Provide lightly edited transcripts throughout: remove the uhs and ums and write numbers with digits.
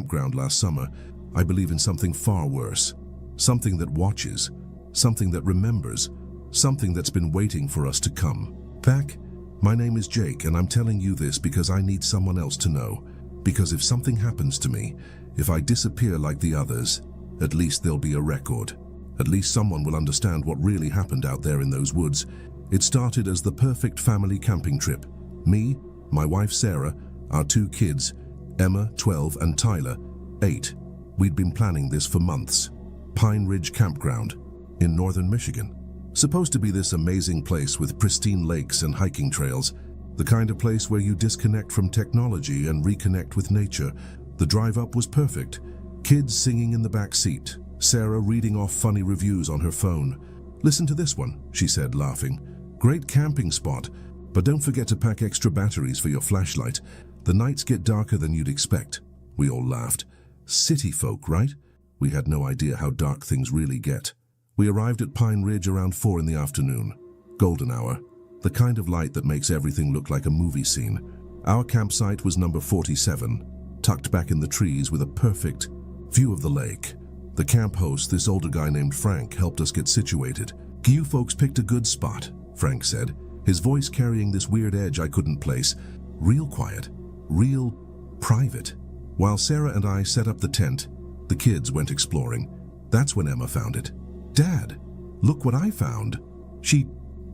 campground last summer, I believe in something far worse. Something that watches, something that remembers, something that's been waiting for us to come back. My name is Jake, and I'm telling you this because I need someone else to know. Because if something happens to me, if I disappear like the others, at least there'll be a record. At least someone will understand what really happened out there in those woods. It started as the perfect family camping trip. Me, my wife Sarah, our 2 kids, Emma, 12, and Tyler, 8. We'd been planning this for months. Pine Ridge Campground in northern Michigan. Supposed to be this amazing place with pristine lakes and hiking trails. The kind of place where you disconnect from technology and reconnect with nature. The drive up was perfect. Kids singing in the back seat. Sarah reading off funny reviews on her phone. "Listen to this one," she said, laughing. "Great camping spot, but don't forget to pack extra batteries for your flashlight. The nights get darker than you'd expect." We all laughed. City folk, right? We had no idea how dark things really get. We arrived at Pine Ridge around 4 in the afternoon. Golden hour. The kind of light that makes everything look like a movie scene. Our campsite was number 47, tucked back in the trees with a perfect view of the lake. The camp host, this older guy named Frank, helped us get situated. "You folks picked a good spot," Frank said, his voice carrying this weird edge I couldn't place. Real quiet, real private. While Sarah and I set up the tent, the kids went exploring. That's when Emma found it. "Dad, look what I found." She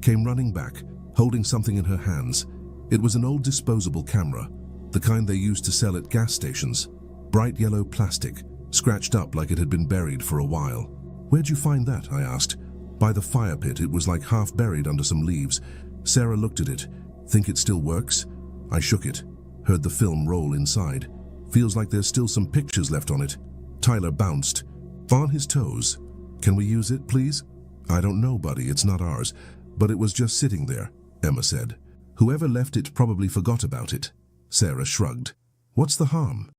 came running back, holding something in her hands. It was an old disposable camera, the kind they used to sell at gas stations. Bright yellow plastic, scratched up like it had been buried for a while. "Where'd you find that?" I asked. "By the fire pit. It was like half buried under some leaves." Sarah looked at it. "Think it still works?" I shook it, heard the film roll inside. "Feels like there's still some pictures left on it." Tyler bounced, on his toes. "Can we use it, please?" "I don't know, buddy, it's not ours. But it was just sitting there," Emma said. "Whoever left it probably forgot about it." Sarah shrugged. "What's the harm?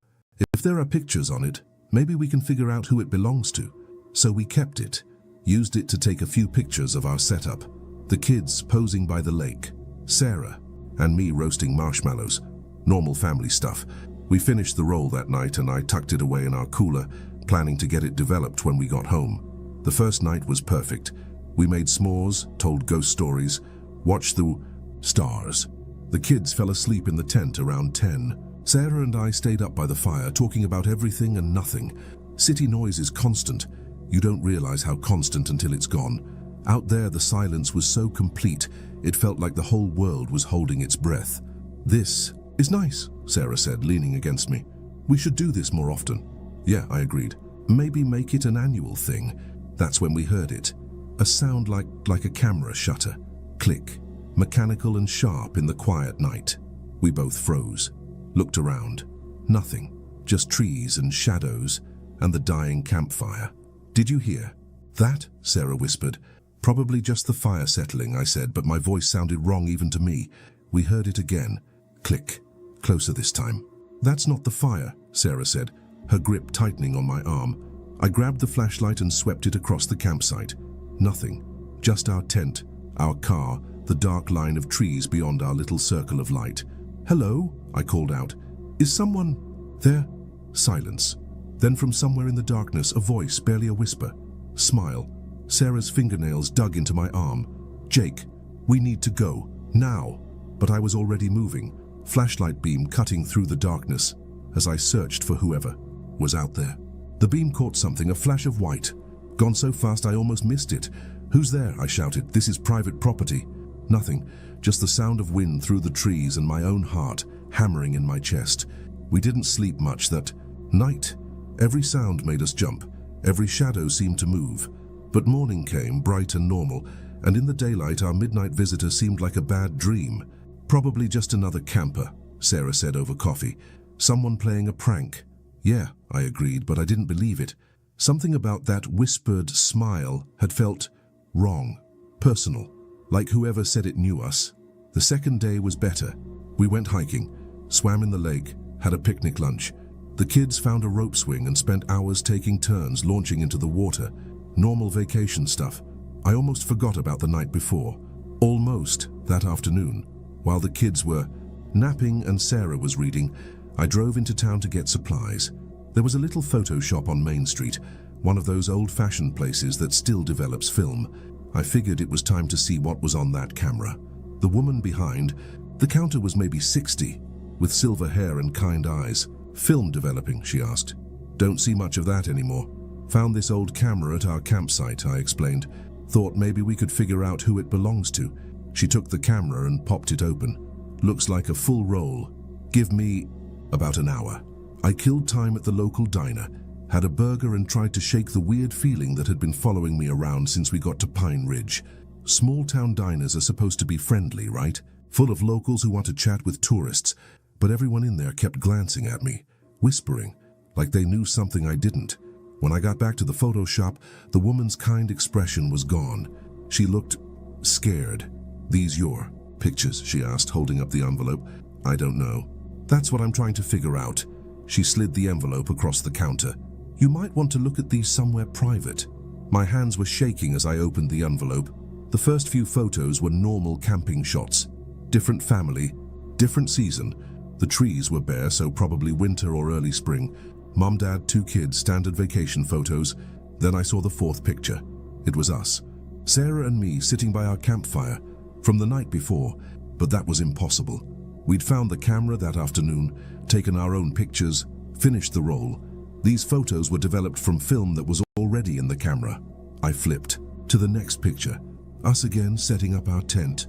If there are pictures on it, maybe we can figure out who it belongs to." So we kept it, used it to take a few pictures of our setup. The kids posing by the lake, Sarah, and me roasting marshmallows. Normal family stuff. We finished the roll that night and I tucked it away in our cooler, planning to get it developed when we got home. The first night was perfect. We made s'mores, told ghost stories, watched the stars. The kids fell asleep in the tent around 10. Sarah and I stayed up by the fire, talking about everything and nothing. City noise is constant. You don't realize how constant until it's gone. Out there, the silence was so complete, it felt like the whole world was holding its breath. "This is nice," Sarah said, leaning against me. "We should do this more often." "Yeah," I agreed. "Maybe make it an annual thing." That's when we heard it. A sound like a camera shutter. Click. Mechanical and sharp in the quiet night. We both froze. Looked around. Nothing. Just trees and shadows and the dying campfire. "Did you hear that?" Sarah whispered. "Probably just the fire settling," I said, but my voice sounded wrong even to me. We heard it again. Click. Closer this time. "That's not the fire," Sarah said, her grip tightening on my arm. I grabbed the flashlight and swept it across the campsite. Nothing. Just our tent, our car, the dark line of trees beyond our little circle of light. "Hello?" I called out. "Is someone there?" Silence. Then from somewhere in the darkness, a voice, barely a whisper. Smile. Sarah's fingernails dug into my arm. "Jake, we need to go. Now." But I was already moving, flashlight beam cutting through the darkness as I searched for whoever was out there. The beam caught something, a flash of white. Gone so fast I almost missed it. "Who's there?" I shouted. "This is private property." Nothing, just the sound of wind through the trees and my own heart hammering in my chest. We didn't sleep much that night. Every sound made us jump. Every shadow seemed to move. But morning came, bright and normal, and in the daylight our midnight visitor seemed like a bad dream. "Probably just another camper," Sarah said over coffee. "Someone playing a prank." "Yeah," I agreed, but I didn't believe it. Something about that whispered smile had felt wrong, personal, like whoever said it knew us. The second day was better. We went hiking, swam in the lake, had a picnic lunch. The kids found a rope swing and spent hours taking turns launching into the water. Normal vacation stuff. I almost forgot about the night before. Almost that afternoon, while the kids were napping and Sarah was reading, I drove into town to get supplies. There was a little photo shop on Main Street, one of those old-fashioned places that still develops film. I figured it was time to see what was on that camera. The woman behind the counter was maybe 60, with silver hair and kind eyes. "Film developing?" she asked. "Don't see much of that anymore. Found this old camera at our campsite," I explained. "Thought maybe we could figure out who it belongs to." She took the camera and popped it open. "Looks like a full roll. Give me about an hour." I killed time at the local diner, had a burger and tried to shake the weird feeling that had been following me around since we got to Pine Ridge. Small-town diners are supposed to be friendly, right? Full of locals who want to chat with tourists, but everyone in there kept glancing at me, whispering, like they knew something I didn't. When I got back to the photo shop, the woman's kind expression was gone. She looked scared. "These your pictures?" she asked, holding up the envelope. "I don't know. That's what I'm trying to figure out." She slid the envelope across the counter. "You might want to look at these somewhere private." My hands were shaking as I opened the envelope. The first few photos were normal camping shots. Different family, different season. The trees were bare, so probably winter or early spring. Mom, dad, 2 kids, standard vacation photos. Then I saw the 4th picture. It was us, Sarah and me, sitting by our campfire from the night before, but that was impossible. We'd found the camera that afternoon, taken our own pictures, finished the roll. These photos were developed from film that was already in the camera. I flipped to the next picture. Us again, setting up our tent.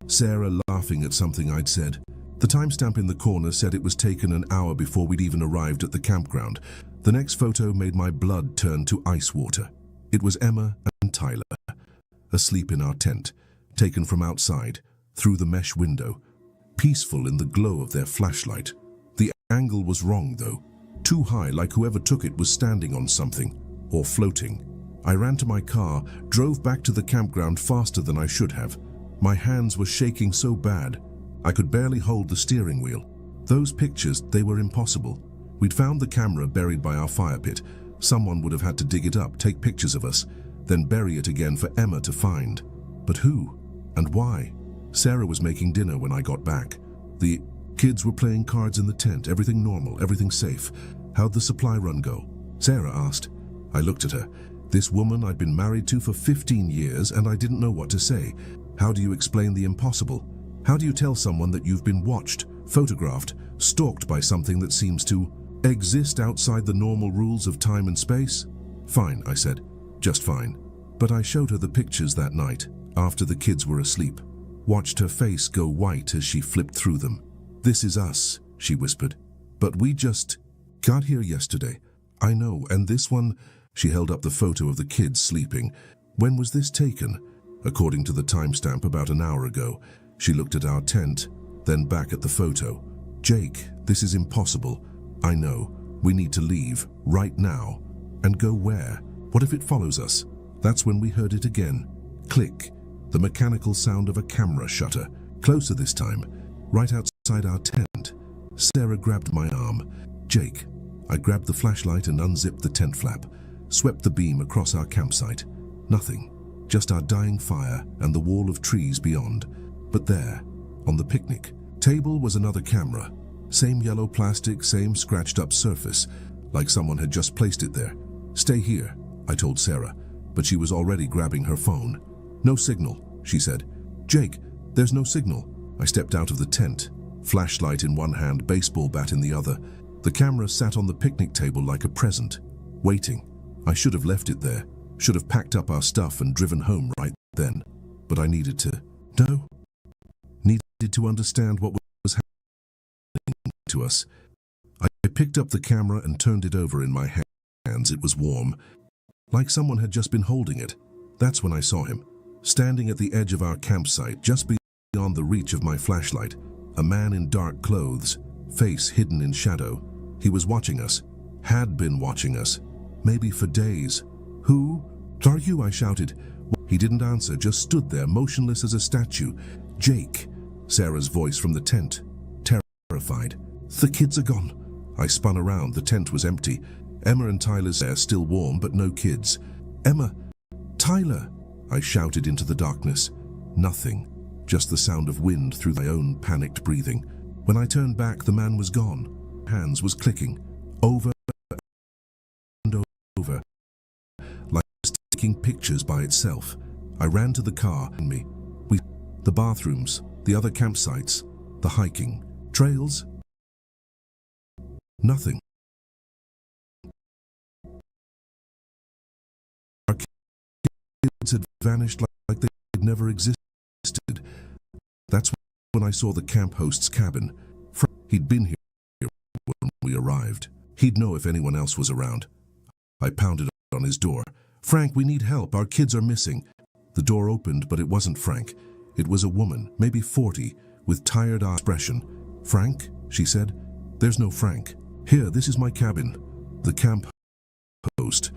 Sarah laughing at something I'd said. The timestamp in the corner said it was taken an hour before we'd even arrived at the campground. The next photo made my blood turn to ice water. It was Emma and Tyler, asleep in our tent, taken from outside, through the mesh window, peaceful in the glow of their flashlight. The angle was wrong, though. Too high, like whoever took it was standing on something, or floating. I ran to my car, drove back to the campground faster than I should have. My hands were shaking so bad, I could barely hold the steering wheel. Those pictures, they were impossible. We'd found the camera buried by our fire pit. Someone would have had to dig it up, take pictures of us, then bury it again for Emma to find. But who? And why? Sarah was making dinner when I got back. The kids were playing cards in the tent, everything normal, everything safe. How'd the supply run go? Sarah asked. I looked at her. This woman I'd been married to for 15 years, and I didn't know what to say. How do you explain the impossible? How do you tell someone that you've been watched, photographed, stalked by something that seems to exist outside the normal rules of time and space? Fine, I said. Just fine. But I showed her the pictures that night, after the kids were asleep. Watched her face go white as she flipped through them. This is us, she whispered. But we just got here yesterday. I know, and this one, she held up the photo of the kids sleeping. When was this taken? According to the timestamp, about an hour ago. She looked at our tent, then back at the photo. Jake, this is impossible. I know. We need to leave, right now. And go where? What if it follows us? That's when we heard it again. Click. The mechanical sound of a camera shutter. Closer this time, right outside our tent. Sarah grabbed my arm. Jake. I grabbed the flashlight and unzipped the tent flap. Swept the beam across our campsite. Nothing. Just our dying fire and the wall of trees beyond. But there, on the picnic table, was another camera. Same yellow plastic, same scratched up surface, like someone had just placed it there. Stay here, I told Sarah, but she was already grabbing her phone. No signal, she said. Jake, there's no signal. I stepped out of the tent, flashlight in one hand, baseball bat in the other. The camera sat on the picnic table like a present, waiting. I should have left it there, should have packed up our stuff and driven home right then. But I needed to know. Needed to understand what was happening to us. I picked up the camera and turned it over in my hands. It was warm, like someone had just been holding it. That's when I saw him, standing at the edge of our campsite, just beyond the reach of my flashlight. A man in dark clothes, face hidden in shadow. He was watching us, had been watching us, maybe for days. Who are you? I shouted. He didn't answer, just stood there, motionless as a statue. Jake, Sarah's voice from the tent, terrified. The kids are gone. I spun around. The tent was empty. Emma and Tyler's hair still warm, but no kids. Emma, Tyler, I shouted into the darkness. Nothing, just the sound of wind through my own panicked breathing. When I turned back, the man was gone. Hands was clicking, over over, like it was taking pictures by itself. I ran to the car and the bathrooms, the other campsites, the hiking trails. Nothing. Our kids had vanished like they had never existed. That's when I saw the camp host's cabin. He'd been here when we arrived. He'd know if anyone else was around. I pounded on his door. "Frank, we need help. Our kids are missing." The door opened, but it wasn't Frank. It was a woman, maybe 40, with tired expression. "Frank?" she said. "There's no Frank. Here, this is my cabin." The camp host,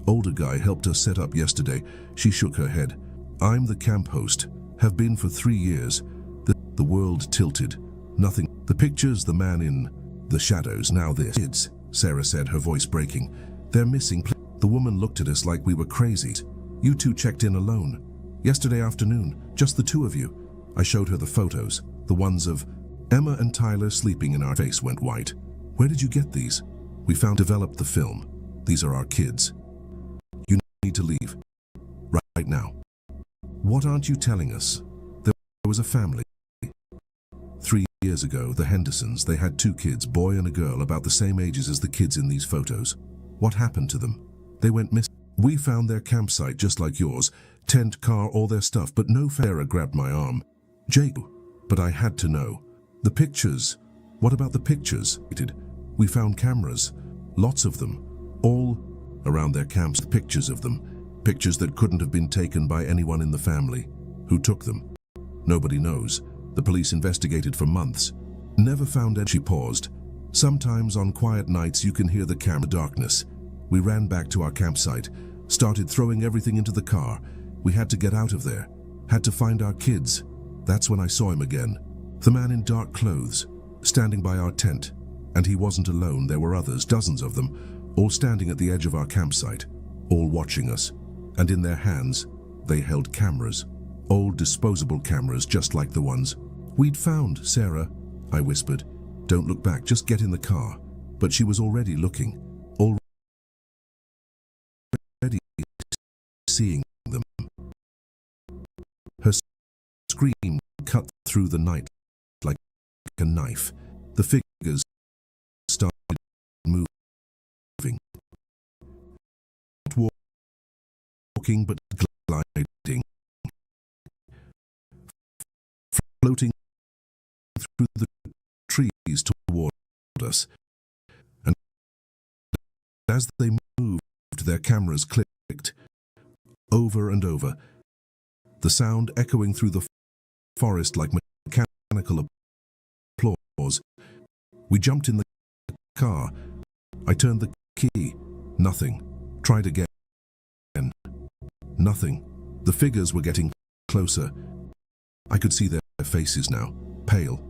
older guy, helped us set up yesterday. She shook her head. "I'm the camp host. Have been for 3 years." The world tilted. Nothing. The pictures, the man in the shadows, now this. "Kids," Sarah said, her voice breaking. "They're missing." The woman looked at us like we were crazy. "You two checked in alone yesterday afternoon, just the two of you." I showed her the photos, the ones of Emma and Tyler sleeping. In our face went white. "Where did you get these?" Developed the film. "These are our kids. You need to leave. Right now." "What aren't you telling us?" There was a family. 3 years ago, the Hendersons, they had 2 kids, boy and a girl, about the same ages as the kids in these photos. What happened to them? They went missing. We found their campsite just like yours, tent, car, all their stuff, but no. Sarah grabbed my arm. "Jake," but I had to know. "The pictures. What about the pictures?" "We found cameras, lots of them, all around their camps. Pictures of them, pictures that couldn't have been taken by anyone in the family. Who took them? Nobody knows. The police investigated for months. Never found any." She paused. "Sometimes on quiet nights you can hear the camera darkness." We ran back to our campsite, started throwing everything into the car. We had to get out of there, had to find our kids. That's when I saw him again. The man in dark clothes, standing by our tent. And he wasn't alone, there were others, dozens of them, all standing at the edge of our campsite, all watching us. And in their hands, they held cameras. Old disposable cameras, just like the ones we'd found. "Sarah," I whispered, "don't look back, just get in the car." But she was already looking, already seeing them. Her scream cut through the night like a knife. The figures started moving. Not walking, but gliding. Floating through the trees toward us. And as they moved, their cameras clicked over and over, the sound echoing through the forest like mechanical applause. We jumped in the car. I turned the key. Nothing. Tried again. Nothing. The figures were getting closer. I could see their faces now, pale,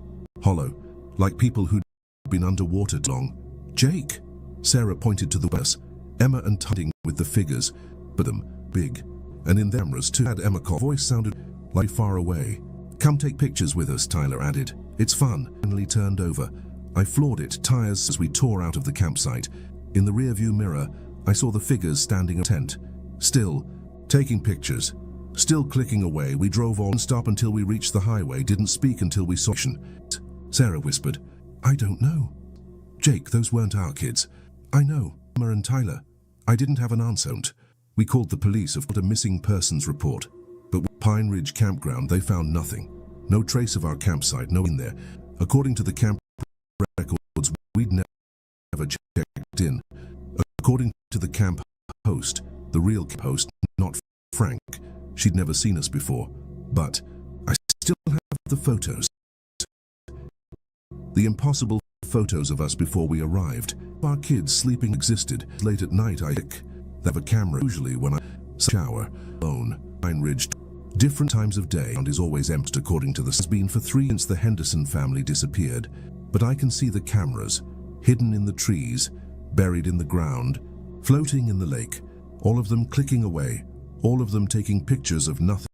hollow, like people who'd been underwater long. "Jake!" Sarah pointed to the bus. Emma and Tudding with the figures, but them big, and in their cameras too. Had Emma call. Voice sounded like far away. "Come take pictures with us," Tyler added. "It's fun." Finally turned over. I floored it, tires as we tore out of the campsite. In the rearview mirror, I saw the figures standing in a tent, still taking pictures. Still clicking away. We drove on stop until we reached the highway, didn't speak until we saw it. Sarah whispered, "I don't know." "Jake, those weren't our kids." "I know, Emma and Tyler." I didn't have an answer. We called the police of a missing persons report, but with Pine Ridge Campground they found nothing. No trace of our campsite, no in there. According to the camp records, we'd never checked in. According to the camp host, the real camp host, not Frank, she'd never seen us before, but I still have the photos. The impossible photos of us before we arrived. Our kids sleeping existed. Late at night I have a camera, usually when I shower, alone, Pine Ridge. Different times of day and is always empty according to the has been for 3 since the Henderson family disappeared, but I can see the cameras, hidden in the trees, buried in the ground, floating in the lake, all of them clicking away, all of them taking pictures of nothing,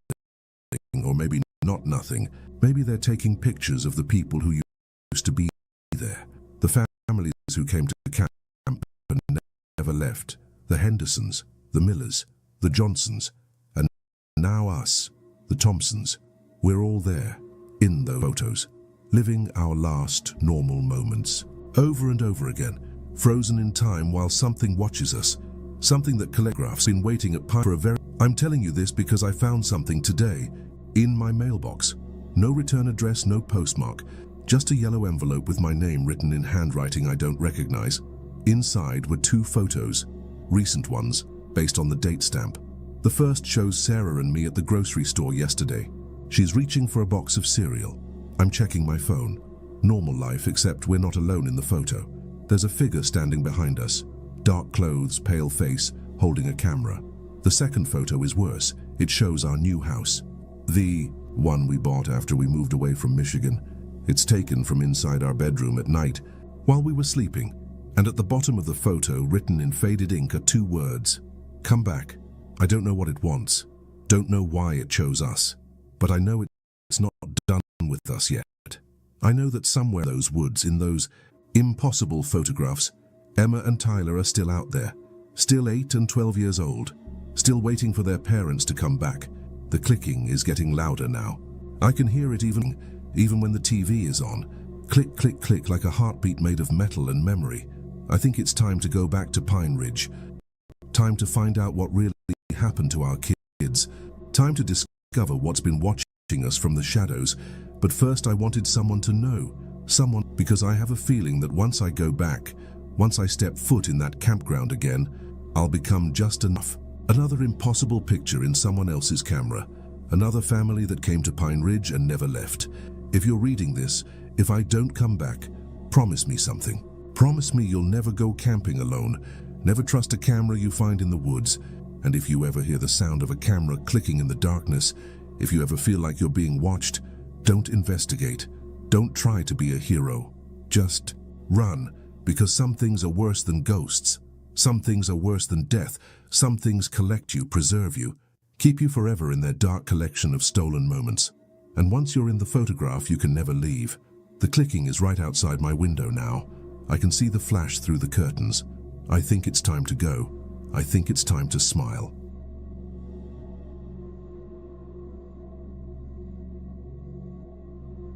or maybe not nothing. Maybe they're taking pictures of the people who used to be there, the families who came to the camp and never left. The Hendersons, the Millers, the Johnsons, and now us, the Thompsons. We're all there, in those photos, living our last normal moments. Over and over again, frozen in time while something watches us, something that collects been waiting at for a very... I'm telling you this because I found something today, in my mailbox. No return address, no postmark, just a yellow envelope with my name written in handwriting I don't recognize. Inside were 2 photos, recent ones, based on the date stamp. The first shows Sarah and me at the grocery store yesterday. She's reaching for a box of cereal. I'm checking my phone. Normal life, except we're not alone in the photo. There's a figure standing behind us. Dark clothes, pale face, holding a camera. The second photo is worse. It shows our new house. The one we bought after we moved away from Michigan. It's taken from inside our bedroom at night, while we were sleeping. And at the bottom of the photo, written in faded ink, are 2 words. Come back. I don't know what it wants. Don't know why it chose us. But I know it's not done with us yet. I know that somewhere in those woods, in those impossible photographs, Emma and Tyler are still out there. Still 8 and 12 years old. Still waiting for their parents to come back. The clicking is getting louder now. I can hear it even when the TV is on. Click, click, click, like a heartbeat made of metal and memory. I think it's time to go back to Pine Ridge. Time to find out what really happened to our kids. Time to discover what's been watching us from the shadows. But first I wanted someone to know. Someone, because I have a feeling that once I go back, once I step foot in that campground again, I'll become just enough. Another impossible picture in someone else's camera. Another family that came to Pine Ridge and never left. If you're reading this, if I don't come back, promise me something. Promise me you'll never go camping alone, never trust a camera you find in the woods, and if you ever hear the sound of a camera clicking in the darkness, if you ever feel like you're being watched, don't investigate. Don't try to be a hero. Just run, because some things are worse than ghosts. Some things are worse than death. Some things collect you, preserve you, keep you forever in their dark collection of stolen moments. And once you're in the photograph, you can never leave. The clicking is right outside my window now. I can see the flash through the curtains. I think it's time to go. I think it's time to smile.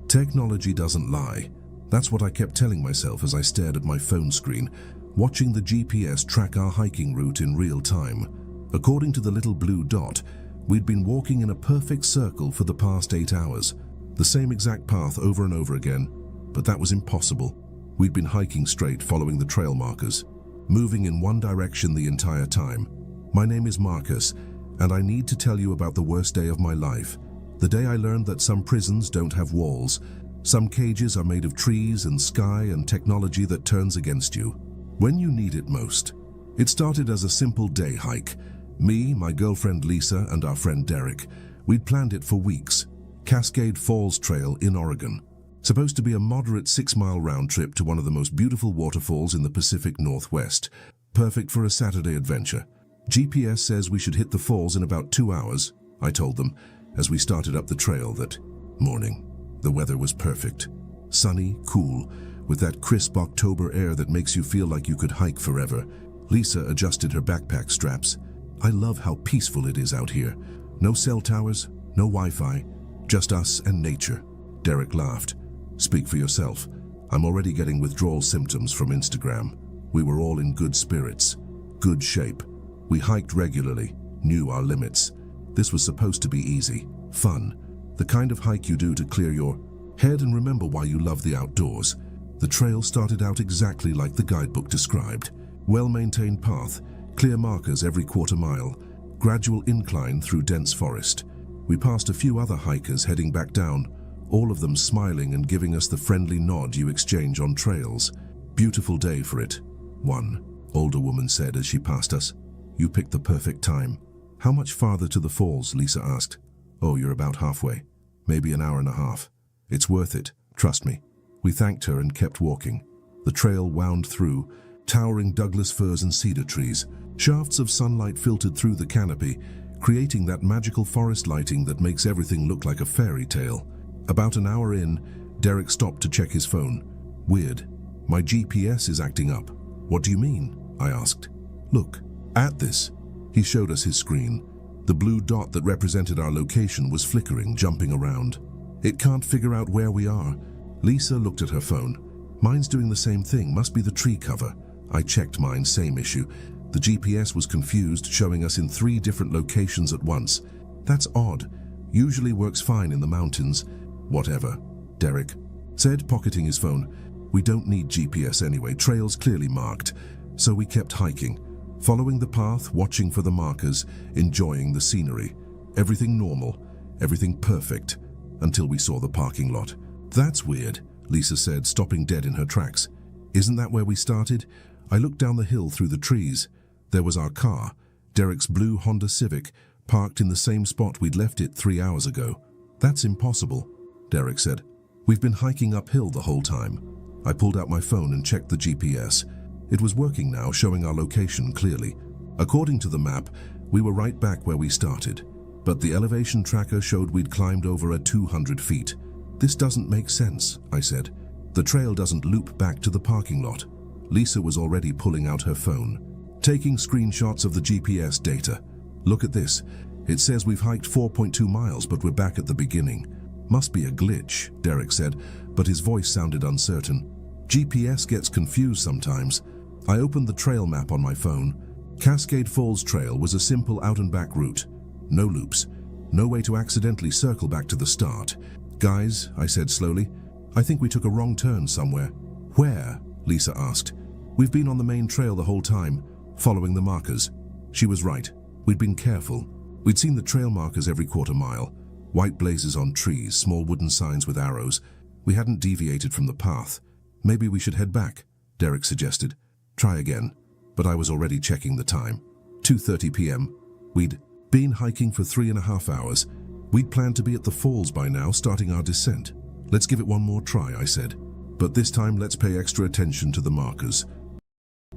Technology doesn't lie. That's what I kept telling myself as I stared at my phone screen, watching the GPS track our hiking route in real time. According to the little blue dot, we'd been walking in a perfect circle for the past 8 hours. The same exact path over and over again, but that was impossible. We'd been hiking straight, following the trail markers, moving in one direction the entire time. My name is Marcus, and I need to tell you about the worst day of my life. The day I learned that some prisons don't have walls. Some cages are made of trees and sky and technology that turns against you when you need it most. It started as a simple day hike. Me, my girlfriend Lisa, and our friend Derek. We'd planned it for weeks. Cascade Falls Trail in Oregon. Supposed to be a moderate 6-mile round trip to one of the most beautiful waterfalls in the Pacific Northwest. Perfect for a Saturday adventure. GPS says we should hit the falls in about 2 hours, I told them, as we started up the trail that morning. The weather was perfect. Sunny, cool, with that crisp October air that makes you feel like you could hike forever. Lisa adjusted her backpack straps. I love how peaceful it is out here. No cell towers, no Wi-Fi, just us and nature. Derek laughed. Speak for yourself. I'm already getting withdrawal symptoms from Instagram. We were all in good spirits, good shape. We hiked regularly, knew our limits. This was supposed to be easy, fun, the kind of hike you do to clear your head and remember why you love the outdoors. The trail started out exactly like the guidebook described. Well-maintained path, clear markers every quarter mile, gradual incline through dense forest. We passed a few other hikers heading back down, all of them smiling and giving us the friendly nod you exchange on trails. Beautiful day for it, one older woman said as she passed us. You picked the perfect time. How much farther to the falls? Lisa asked. Oh, you're about halfway. Maybe an hour and a half. It's worth it, trust me. We thanked her and kept walking. The trail wound through, towering Douglas firs and cedar trees. Shafts of sunlight filtered through the canopy, creating that magical forest lighting that makes everything look like a fairy tale. About an hour in, Derek stopped to check his phone. Weird. My GPS is acting up. What do you mean? I asked. Look, At this, he showed us his screen. The blue dot that represented our location was flickering, jumping around. It can't figure out where we are. Lisa looked at her phone. Mine's doing the same thing, must be the tree cover. I checked mine, same issue. The GPS was confused, showing us in 3 different locations at once. That's odd. Usually works fine in the mountains. Whatever, Derek said, pocketing his phone. We don't need GPS anyway, trails clearly marked. So we kept hiking, following the path, watching for the markers, enjoying the scenery. Everything normal, everything perfect, until we saw the parking lot. That's weird, Lisa said, stopping dead in her tracks. Isn't that where we started? I looked down the hill through the trees. There was our car, Derek's blue Honda Civic, parked in the same spot we'd left it 3 hours ago. That's impossible, Derek said. We've been hiking uphill the whole time. I pulled out my phone and checked the GPS. It was working now, showing our location clearly. According to the map, we were right back where we started, but the elevation tracker showed we'd climbed over 200 feet. This doesn't make sense, I said. The trail doesn't loop back to the parking lot. Lisa was already pulling out her phone, taking screenshots of the GPS data. Look at this. It says we've hiked 4.2 miles, but we're back at the beginning. Must be a glitch, Derek said, but his voice sounded uncertain. GPS gets confused sometimes. I opened the trail map on my phone. Cascade Falls Trail was a simple out-and-back route. No loops. No way to accidentally circle back to the start. Guys, I said slowly, I think we took a wrong turn somewhere. Where? Lisa asked. We've been on the main trail the whole time, following the markers. She was right. We'd been careful. We'd seen the trail markers every quarter mile. White blazes on trees, small wooden signs with arrows. We hadn't deviated from the path. Maybe we should head back, Derek suggested. Try again. But I was already checking the time. 2:30 p.m. We'd been hiking for 3.5 hours. We'd planned to be at the falls by now, starting our descent. Let's give it one more try, I said. But this time let's pay extra attention to the markers.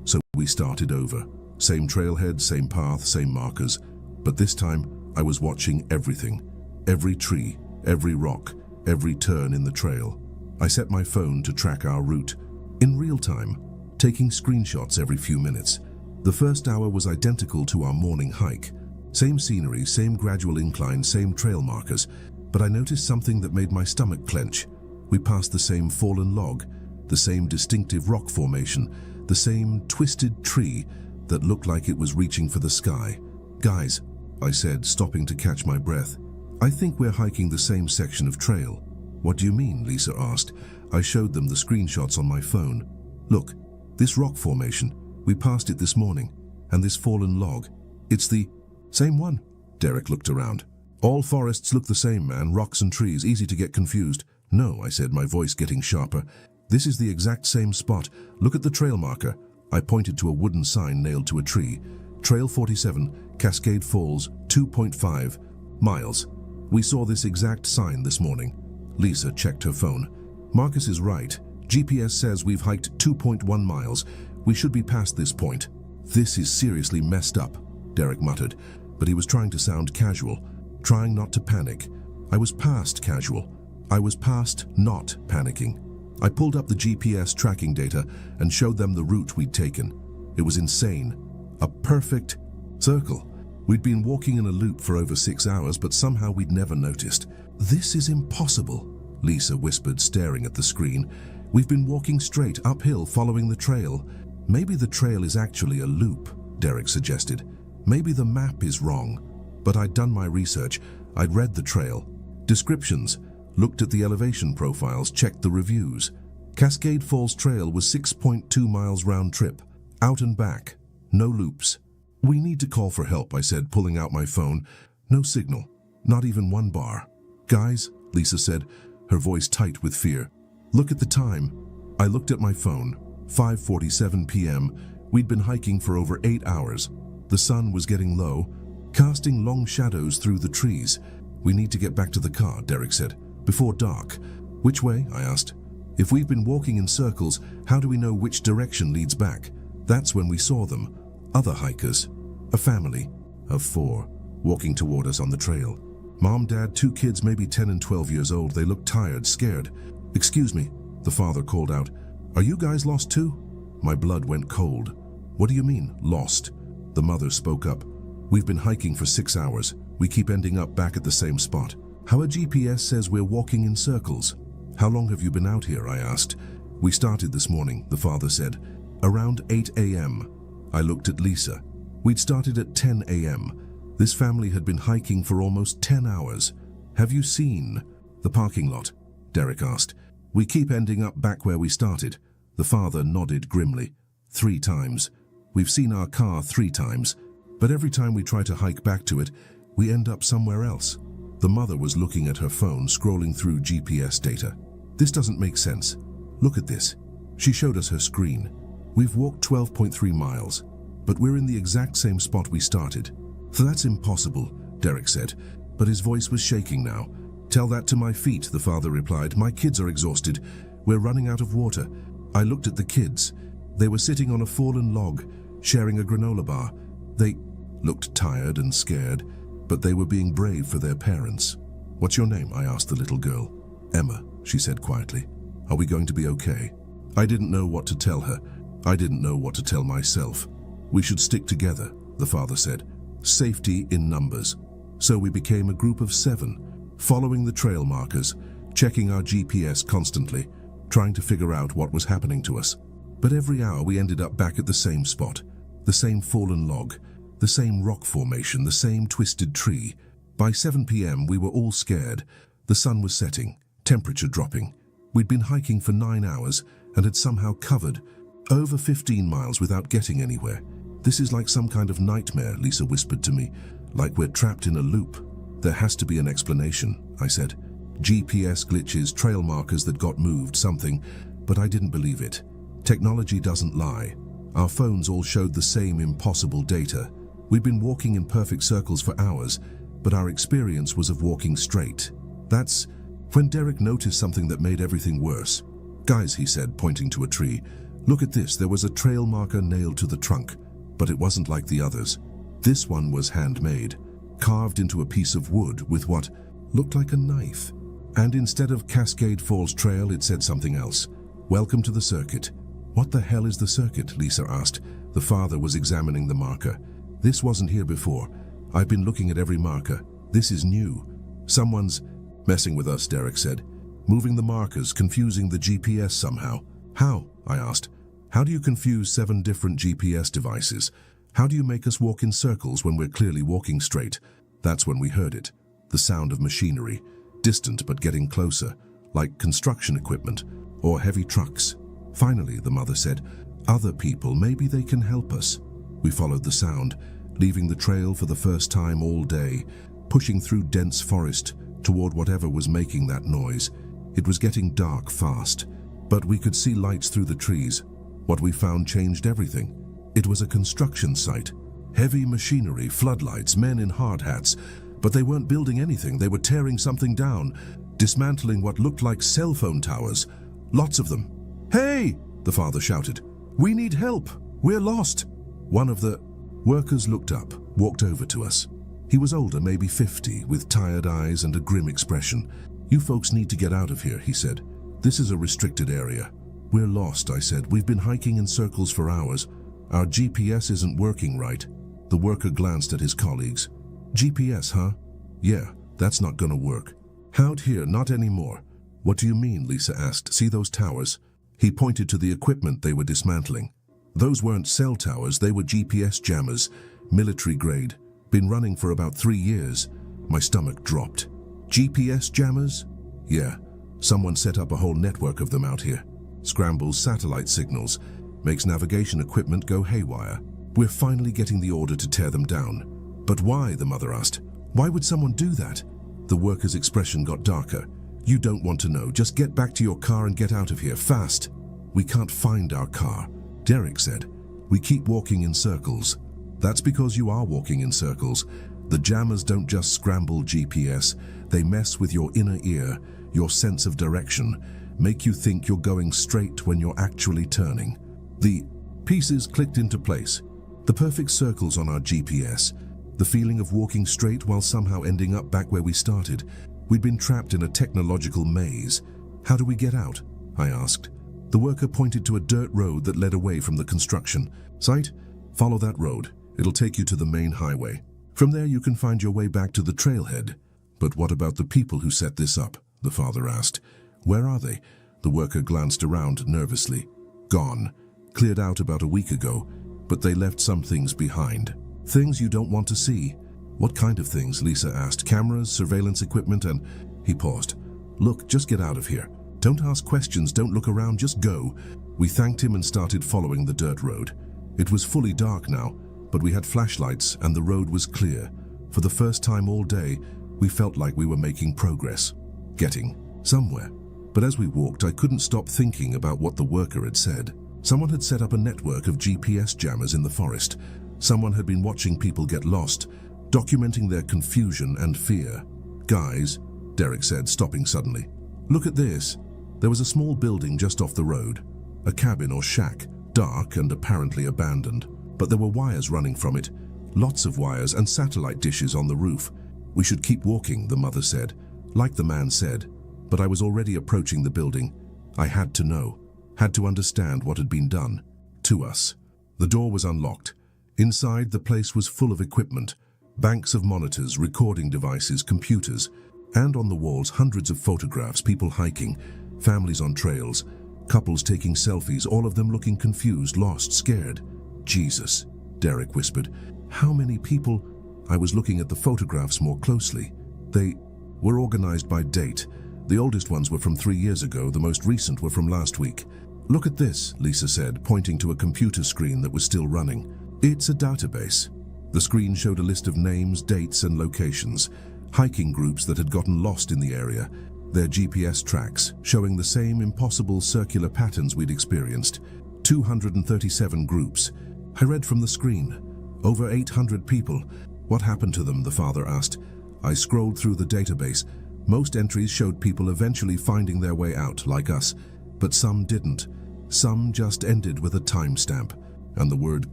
So we started over. Same trailhead, same path, same markers. But this time I was watching everything. Every tree, every rock, every turn in the trail. I set my phone to track our route. In real time, taking screenshots every few minutes. The first hour was identical to our morning hike. Same scenery, same gradual incline, same trail markers. But I noticed something that made my stomach clench. We passed the same fallen log, the same distinctive rock formation, the same twisted tree that looked like it was reaching for the sky. Guys, I said, stopping to catch my breath. I think we're hiking the same section of trail. What do you mean? Lisa asked. I showed them the screenshots on my phone. Look, this rock formation, we passed it this morning, and this fallen log. It's the same one. Derek looked around. All forests look the same, man, rocks and trees, easy to get confused. No, I said, my voice getting sharper. This is the exact same spot. Look at the trail marker. I pointed to a wooden sign nailed to a tree. Trail 47, Cascade Falls, 2.5 miles. We saw this exact sign this morning. Lisa checked her phone. Marcus is right. GPS says we've hiked 2.1 miles. We should be past this point. This is seriously messed up, Derek muttered, but he was trying to sound casual, trying not to panic. I was past casual. I was past not panicking. I pulled up the GPS tracking data and showed them the route we'd taken. It was insane. A perfect circle. We'd been walking in a loop for over 6 hours, but somehow we'd never noticed. This is impossible, Lisa whispered, staring at the screen. We've been walking straight uphill, following the trail. Maybe the trail is actually a loop, Derek suggested. Maybe the map is wrong. But I'd done my research. I'd read the trail descriptions, looked at the elevation profiles, checked the reviews. Cascade Falls Trail was 6.2 miles round trip, out and back, no loops. We need to call for help, I said, pulling out my phone. No signal, not even one bar. Guys, Lisa said, her voice tight with fear. Look at the time. I looked at my phone. 5:47 p.m. We'd been hiking for over 8 hours. The sun was getting low, casting long shadows through the trees. We need to get back to the car, Derek said, before dark. Which way? I asked. If we've been walking in circles, how do we know which direction leads back? That's when we saw them. Other hikers. A family of 4 walking toward us on the trail. Mom, Dad, 2 kids, maybe 10 and 12 years old. They looked tired, scared. Excuse me, the father called out. Are you guys lost too? My blood went cold. What do you mean, lost? The mother spoke up. We've been hiking for 6 hours. We keep ending up back at the same spot. Our GPS says we're walking in circles. How long have you been out here? I asked. We started this morning, the father said. Around 8 a.m. I looked at Lisa. We'd started at 10 a.m. This family had been hiking for almost 10 hours. Have you seen the parking lot? Derek asked. We keep ending up back where we started. The father nodded grimly. 3 times. We've seen our car 3 times, but every time we try to hike back to it, we end up somewhere else. The mother was looking at her phone, scrolling through GPS data. This doesn't make sense. Look at this. She showed us her screen. We've walked 12.3 miles, but we're in the exact same spot we started. That's impossible, Derek said, but his voice was shaking now. Tell that to my feet, the father replied. My kids are exhausted. We're running out of water. I looked at the kids. They were sitting on a fallen log, sharing a granola bar. They looked tired and scared, but they were being brave for their parents. What's your name? I asked the little girl. Emma, she said quietly. Are we going to be okay? I didn't know what to tell her. I didn't know what to tell myself. We should stick together, the father said. Safety in numbers. So we became a group of 7, following the trail markers, checking our GPS constantly, trying to figure out what was happening to us. But every hour we ended up back at the same spot, the same fallen log, the same rock formation, the same twisted tree. By 7 p.m. we were all scared. The sun was setting, temperature dropping. We'd been hiking for 9 hours and had somehow covered over 15 miles without getting anywhere. This is like some kind of nightmare, Lisa whispered to me, like we're trapped in a loop. There has to be an explanation, I said. GPS glitches, trail markers that got moved, something, but I didn't believe it. Technology doesn't lie. Our phones all showed the same impossible data. We'd been walking in perfect circles for hours, but our experience was of walking straight. That's when Derek noticed something that made everything worse. Guys, he said, pointing to a tree, look at this. There was a trail marker nailed to the trunk, but it wasn't like the others. This one was handmade, carved into a piece of wood with what looked like a knife. And instead of Cascade Falls Trail, it said something else. Welcome to the circuit. What the hell is the circuit? Lisa asked. The father was examining the marker. This wasn't here before. I've been looking at every marker. This is new. Someone's messing with us, Derek said. Moving the markers, confusing the GPS somehow. How? I asked. How do you confuse 7 different GPS devices? How do you make us walk in circles when we're clearly walking straight? That's when we heard it. The sound of machinery, distant but getting closer, like construction equipment or heavy trucks. Finally, the mother said, other people, maybe they can help us. We followed the sound, leaving the trail for the first time all day, pushing through dense forest toward whatever was making that noise. It was getting dark fast, but we could see lights through the trees. What we found changed everything. It was a construction site. Heavy machinery, floodlights, men in hard hats. But they weren't building anything. They were tearing something down, dismantling what looked like cell phone towers. Lots of them. Hey! The father shouted. We need help. We're lost. One of the workers looked up, walked over to us. He was older, maybe 50, with tired eyes and a grim expression. You folks need to get out of here, he said. This is a restricted area. We're lost, I said. We've been hiking in circles for hours. Our GPS isn't working right. The worker glanced at his colleagues. GPS, huh? Yeah, that's not gonna work. Out here, not anymore. What do you mean? Lisa asked. See those towers? He pointed to the equipment they were dismantling. Those weren't cell towers, they were GPS jammers, military grade. Been running for about 3 years. My stomach dropped. GPS jammers? Yeah, someone set up a whole network of them out here. Scrambles satellite signals, makes navigation equipment go haywire. We're finally getting the order to tear them down. But why? The mother asked. Why would someone do that? The worker's expression got darker. You don't want to know. Just get back to your car and get out of here, fast. We can't find our car, Derek said. We keep walking in circles. That's because you are walking in circles. The jammers don't just scramble GPS. They mess with your inner ear, your sense of direction, make you think you're going straight when you're actually turning. The pieces clicked into place. The perfect circles on our GPS. The feeling of walking straight while somehow ending up back where we started. We'd been trapped in a technological maze. How do we get out? I asked. The worker pointed to a dirt road that led away from the construction site. Follow that road. It'll take you to the main highway. From there you can find your way back to the trailhead. But what about the people who set this up? The father asked. Where are they? The worker glanced around nervously. Gone. Cleared out about a week ago, but they left some things behind. Things you don't want to see. What kind of things? Lisa asked. Cameras, surveillance equipment, and... He paused. Look, just get out of here. Don't ask questions, don't look around, just go. We thanked him and started following the dirt road. It was fully dark now, but we had flashlights and the road was clear. For the first time all day, we felt like we were making progress. Getting somewhere. But as we walked, I couldn't stop thinking about what the worker had said. Someone had set up a network of GPS jammers in the forest. Someone had been watching people get lost, documenting their confusion and fear. Guys, Derek said, stopping suddenly. Look at this. There was a small building just off the road. A cabin or shack, dark and apparently abandoned. But there were wires running from it. Lots of wires and satellite dishes on the roof. We should keep walking, the mother said. Like the man said. But I was already approaching the building. I had to know. Had to understand what had been done. To us. The door was unlocked. Inside, the place was full of equipment. Banks of monitors, recording devices, computers. And on the walls, hundreds of photographs, people hiking, families on trails, couples taking selfies, all of them looking confused, lost, scared. Jesus, Derek whispered. How many people? I was looking at the photographs more closely. They were organized by date. The oldest ones were from 3 years ago, the most recent were from last week. Look at this, Lisa said, pointing to a computer screen that was still running. It's a database. The screen showed a list of names, dates, and locations. Hiking groups that had gotten lost in the area, their GPS tracks showing the same impossible circular patterns we'd experienced. 237 groups. I read from the screen. Over 800 people. What happened to them? The father asked. I scrolled through the database. Most entries showed people eventually finding their way out, like us, but some didn't. Some just ended with a timestamp and the word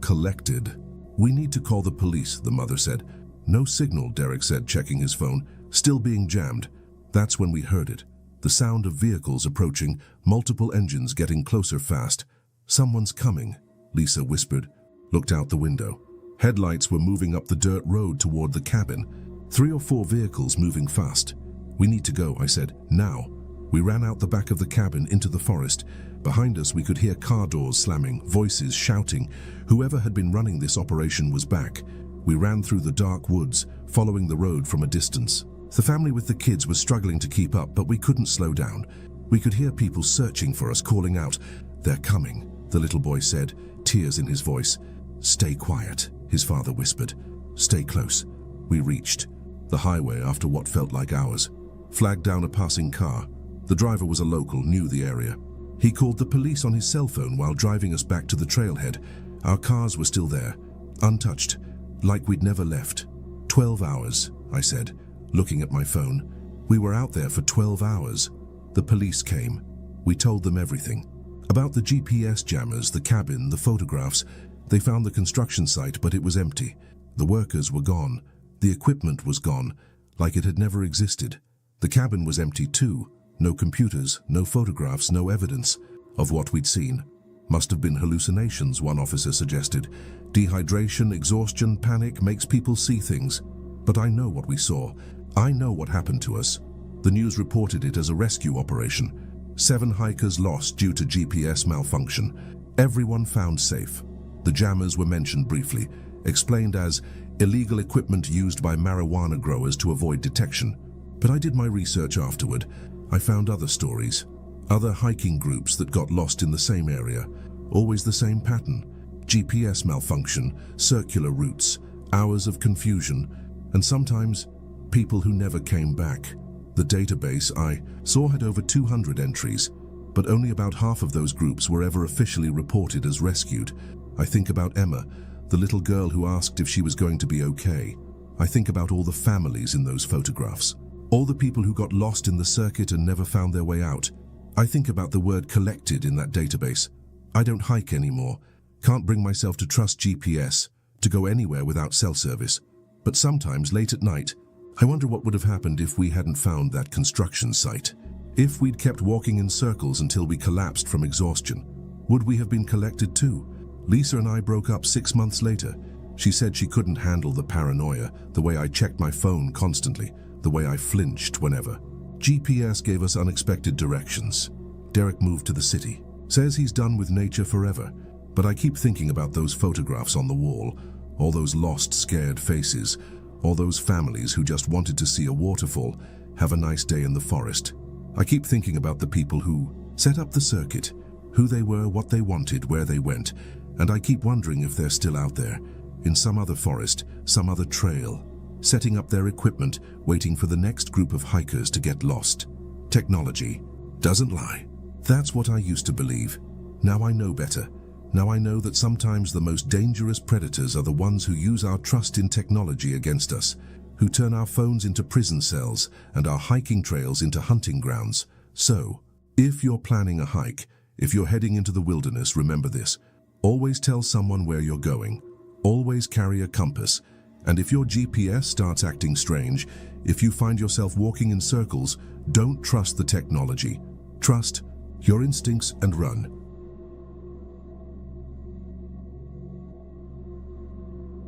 collected. We need to call the police, the mother said. No signal, Derek said, checking his phone. Still being jammed. That's when we heard it. The sound of vehicles approaching, multiple engines getting closer fast. Someone's coming, Lisa whispered. Looked out the window. Headlights were moving up the dirt road toward the cabin. 3 or 4 vehicles moving fast. We need to go, I said. Now. We ran out the back of the cabin into the forest. Behind us we could hear car doors slamming, voices shouting. Whoever had been running this operation was back. We ran through the dark woods, following the road from a distance. The family with the kids was struggling to keep up, but we couldn't slow down. We could hear people searching for us, calling out. They're coming, the little boy said, tears in his voice. Stay quiet, his father whispered. Stay close. We reached the highway after what felt like hours. Flagged down a passing car. The driver was a local, knew the area. He called the police on his cell phone while driving us back to the trailhead. Our cars were still there, untouched. Like we'd never left. 12 hours, I said, looking at my phone. We were out there for 12 hours. The police came. We told them everything. About the GPS jammers, the cabin, the photographs. They found the construction site, but it was empty. The workers were gone. The equipment was gone, like it had never existed. The cabin was empty too. No computers, no photographs, no evidence of what we'd seen. Must have been hallucinations, one officer suggested. Dehydration, exhaustion, panic makes people see things. But I know what we saw. I know what happened to us. The news reported it as a rescue operation. 7 hikers lost due to GPS malfunction. Everyone found safe. The jammers were mentioned briefly, explained as illegal equipment used by marijuana growers to avoid detection. But I did my research afterward. I found other stories. Other hiking groups that got lost in the same area. Always the same pattern. GPS malfunction, circular routes, hours of confusion, and sometimes people who never came back. The database I saw had over 200 entries, but only about half of those groups were ever officially reported as rescued. I think about Emma, the little girl who asked if she was going to be okay. I think about all the families in those photographs. All the people who got lost in the circuit and never found their way out. I think about the word collected in that database. I don't hike anymore. Can't bring myself to trust GPS, to go anywhere without cell service. But sometimes, late at night, I wonder what would have happened if we hadn't found that construction site. If we'd kept walking in circles until we collapsed from exhaustion. Would we have been collected too? Lisa and I broke up 6 months later. She said she couldn't handle the paranoia, the way I checked my phone constantly, the way I flinched whenever. GPS gave us unexpected directions. Derek moved to the city. Says he's done with nature forever, but I keep thinking about those photographs on the wall, all those lost, scared faces, all those families who just wanted to see a waterfall, have a nice day in the forest. I keep thinking about the people who set up the circuit, who they were, what they wanted, where they went, and I keep wondering if they're still out there, in some other forest, some other trail, setting up their equipment, waiting for the next group of hikers to get lost. Technology doesn't lie. That's what I used to believe. Now I know better. Now I know that sometimes the most dangerous predators are the ones who use our trust in technology against us, who turn our phones into prison cells and our hiking trails into hunting grounds. So, if you're planning a hike, if you're heading into the wilderness, remember this. Always tell someone where you're going. Always carry a compass. And if your GPS starts acting strange, if you find yourself walking in circles, don't trust the technology. Trust your instincts and run.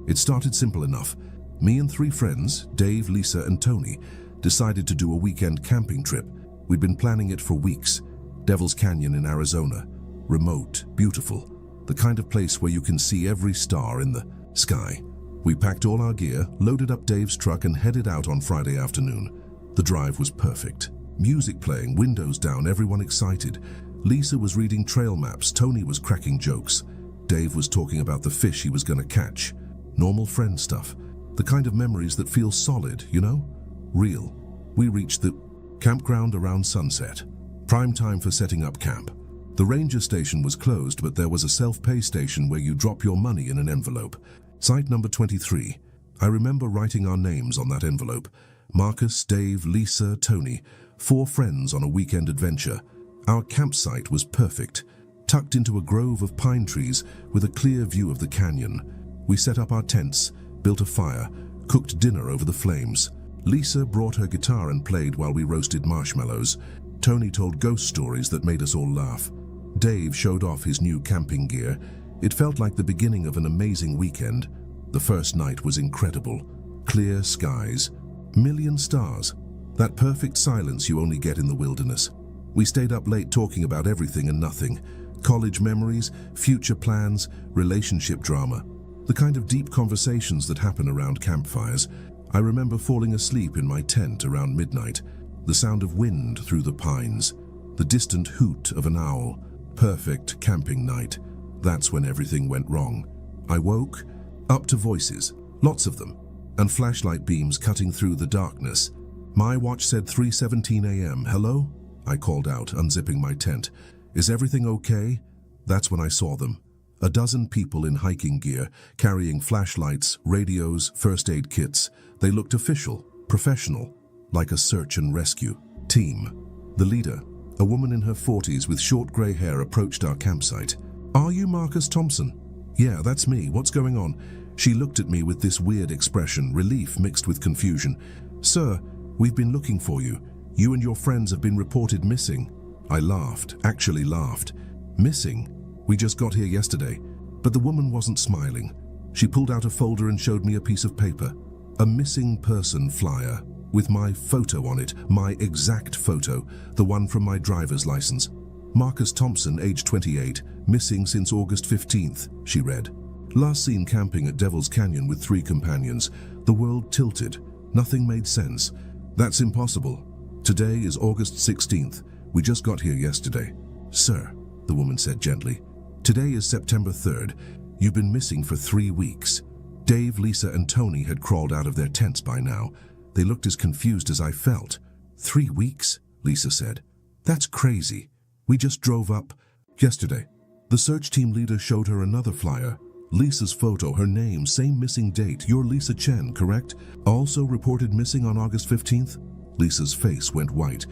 It started simple enough. Me and 3 friends, Dave, Lisa, and Tony, decided to do a weekend camping trip. We'd been planning it for weeks. Devil's Canyon in Arizona. Remote, beautiful. The kind of place where you can see every star in the sky. We packed all our gear, loaded up Dave's truck, and headed out on Friday afternoon. The drive was perfect. Music playing, windows down, everyone excited. Lisa was reading trail maps, Tony was cracking jokes. Dave was talking about the fish he was going to catch. Normal friend stuff. The kind of memories that feel solid, you know? Real. We reached the campground around sunset. Prime time for setting up camp. The ranger station was closed, but there was a self-pay station where you drop your money in an envelope. Site number 23. I remember writing our names on that envelope. Marcus, Dave, Lisa, Tony. 4 friends on a weekend adventure. Our campsite was perfect. Tucked into a grove of pine trees with a clear view of the canyon. We set up our tents, built a fire, cooked dinner over the flames. Lisa brought her guitar and played while we roasted marshmallows. Tony told ghost stories that made us all laugh. Dave showed off his new camping gear. It felt like the beginning of an amazing weekend. The first night was incredible. Clear skies, million stars. That perfect silence you only get in the wilderness. We stayed up late talking about everything and nothing. College memories, future plans, relationship drama. The kind of deep conversations that happen around campfires. I remember falling asleep in my tent around midnight. The sound of wind through the pines. The distant hoot of an owl. Perfect camping night. That's when everything went wrong. I woke up to voices, lots of them, and flashlight beams cutting through the darkness. My watch said 3:17 a.m. Hello? I called out, unzipping my tent. Is everything okay? That's when I saw them. A dozen people in hiking gear, carrying flashlights, radios, first aid kits. They looked official, professional, like a search and rescue team. The leader, a woman in her 40s with short gray hair, approached our campsite. Are you Marcus Thompson? Yeah, that's me. What's going on? She looked at me with this weird expression, relief mixed with confusion. Sir, we've been looking for you. You and your friends have been reported missing. I laughed, actually laughed. Missing? We just got here yesterday. But the woman wasn't smiling. She pulled out a folder and showed me a piece of paper. A missing person flyer with my photo on it, my exact photo, the one from my driver's license. Marcus Thompson, age 28, missing since August 15th, she read. Last seen camping at Devil's Canyon with 3 companions. The world tilted. Nothing made sense. That's impossible. Today is August 16th. We just got here yesterday. Sir, the woman said gently, today is September 3rd. You've been missing for 3 weeks. Dave, Lisa, and Tony had crawled out of their tents by now. They looked as confused as I felt. 3 weeks? Lisa said. That's crazy. We just drove up yesterday. The search team leader showed her another flyer. Lisa's photo, her name, same missing date. You're Lisa Chen, correct? Also reported missing on August 15th? Lisa's face went white.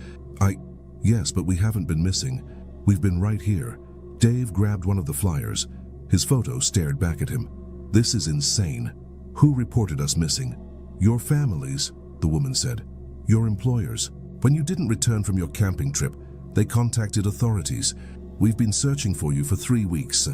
Yes, but we haven't been missing. We've been right here. Dave grabbed one of the flyers. His photo stared back at him. This is insane. Who reported us missing? Your families, the woman said. Your employers. When you didn't return from your camping trip, they contacted authorities. We've been searching for you for 3 weeks.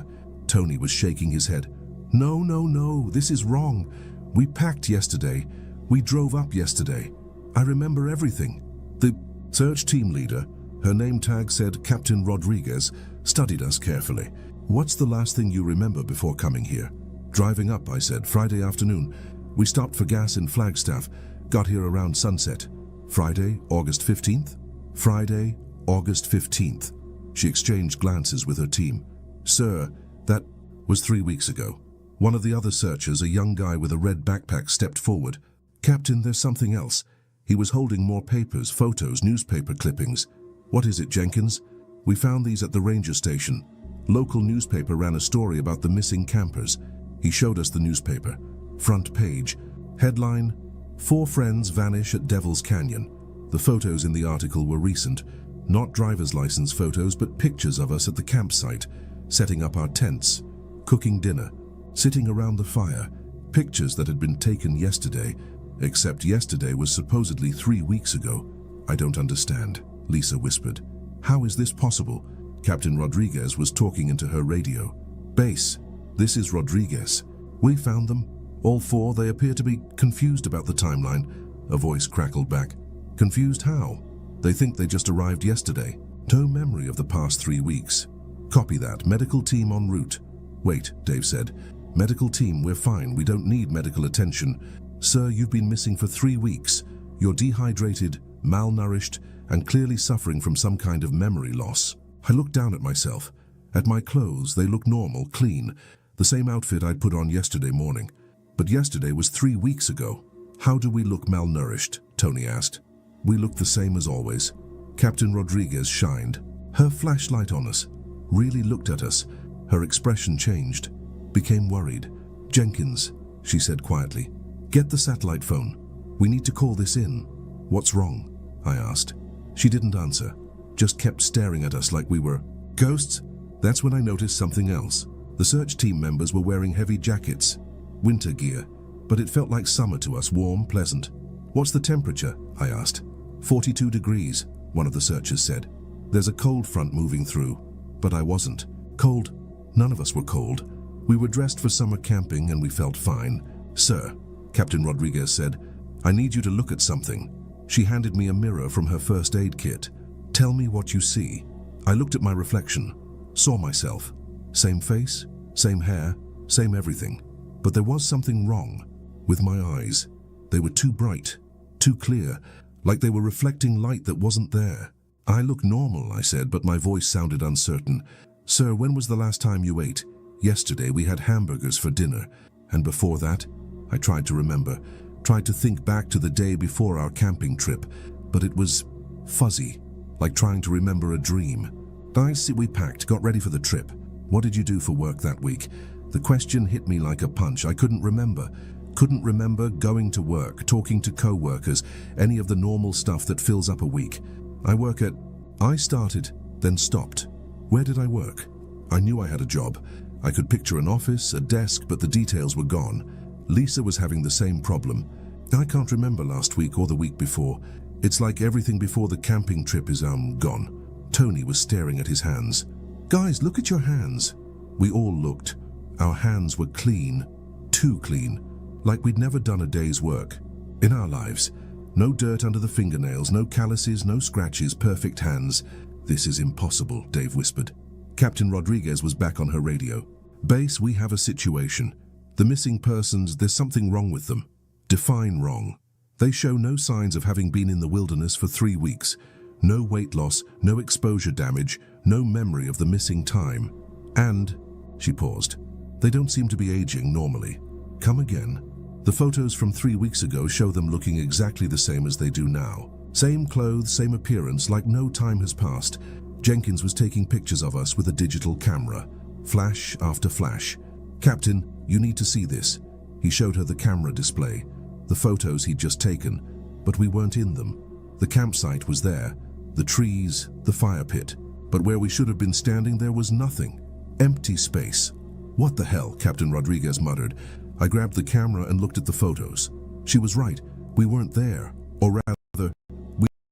Tony was shaking his head. No, no, no, this is wrong. We packed yesterday. We drove up yesterday. I remember everything. The search team leader, her name tag said Captain Rodriguez, studied us carefully. What's the last thing you remember before coming here? Driving up, I said, Friday afternoon. We stopped for gas in Flagstaff, got here around sunset. Friday, August 15th? Friday, August 15th. She exchanged glances with her team. Sir, that was 3 weeks ago. One of the other searchers, a young guy with a red backpack, stepped forward. Captain, there's something else. He was holding more papers, photos, newspaper clippings. What is it, Jenkins? We found these at the ranger station. Local newspaper ran a story about the missing campers. He showed us the newspaper. Front page. Headline, 4 friends vanish at Devil's Canyon. The photos in the article were recent. Not driver's license photos, but pictures of us at the campsite, setting up our tents, cooking dinner, sitting around the fire. Pictures that had been taken yesterday, except yesterday was supposedly 3 weeks ago. I don't understand, Lisa whispered. How is this possible? Captain Rodriguez was talking into her radio. Base, this is Rodriguez. We found them. All 4, they appear to be confused about the timeline. A voice crackled back. Confused how? They think they just arrived yesterday. No memory of the past 3 weeks. Copy that. Medical team en route. Wait, Dave said. Medical team, we're fine. We don't need medical attention. Sir, you've been missing for 3 weeks. You're dehydrated, malnourished, and clearly suffering from some kind of memory loss. I looked down at myself. At my clothes, they look normal, clean. The same outfit I'd put on yesterday morning. But yesterday was 3 weeks ago. How do we look malnourished? Tony asked. We look the same as always. Captain Rodriguez shined. Her flashlight on us. Really looked at us. Her expression changed. Became worried. Jenkins, she said quietly. Get the satellite phone. We need to call this in. What's wrong? I asked. She didn't answer. Just kept staring at us like we were ghosts. That's when I noticed something else. The search team members were wearing heavy jackets. Winter gear. But it felt like summer to us, warm, pleasant. What's the temperature? I asked. 42 degrees, one of the searchers said. There's a cold front moving through. But I wasn't. Cold? None of us were cold. We were dressed for summer camping and we felt fine. Sir, Captain Rodriguez said, I need you to look at something. She handed me a mirror from her first aid kit. Tell me what you see. I looked at my reflection, saw myself. Same face, same hair, same everything. But there was something wrong with my eyes. They were too bright, too clear, like they were reflecting light that wasn't there. I look normal, I said, but my voice sounded uncertain. Sir, when was the last time you ate? Yesterday we had hamburgers for dinner. And before that? I tried to remember, tried to think back to the day before our camping trip, but it was fuzzy, like trying to remember a dream. I see we packed, got ready for the trip. What did you do for work that week? The question hit me like a punch. I couldn't remember. Couldn't remember going to work, talking to co-workers, any of the normal stuff that fills up a week. I started, then stopped. Where did I work? I knew I had a job. I could picture an office, a desk, but the details were gone. Lisa was having the same problem. I can't remember last week or the week before. It's like everything before the camping trip is gone. Tony was staring at his hands. Guys, look at your hands. We all looked. Our hands were clean, too clean, like we'd never done a day's work. In our lives. No dirt under the fingernails, no calluses, no scratches, perfect hands. This is impossible, Dave whispered. Captain Rodriguez was back on her radio. Base, we have a situation. The missing persons, there's something wrong with them. Define wrong. They show no signs of having been in the wilderness for 3 weeks. No weight loss, no exposure damage, no memory of the missing time. And, she paused, they don't seem to be aging normally. Come again. The photos from 3 weeks ago show them looking exactly the same as they do now. Same clothes, same appearance, like no time has passed. Jenkins was taking pictures of us with a digital camera. Flash after flash. Captain, you need to see this. He showed her the camera display, the photos he'd just taken, but we weren't in them. The campsite was there, the trees, the fire pit, but where we should have been standing there was nothing. Empty space. What the hell, Captain Rodriguez muttered. I grabbed the camera and looked at the photos. She was right, we weren't there, or rather,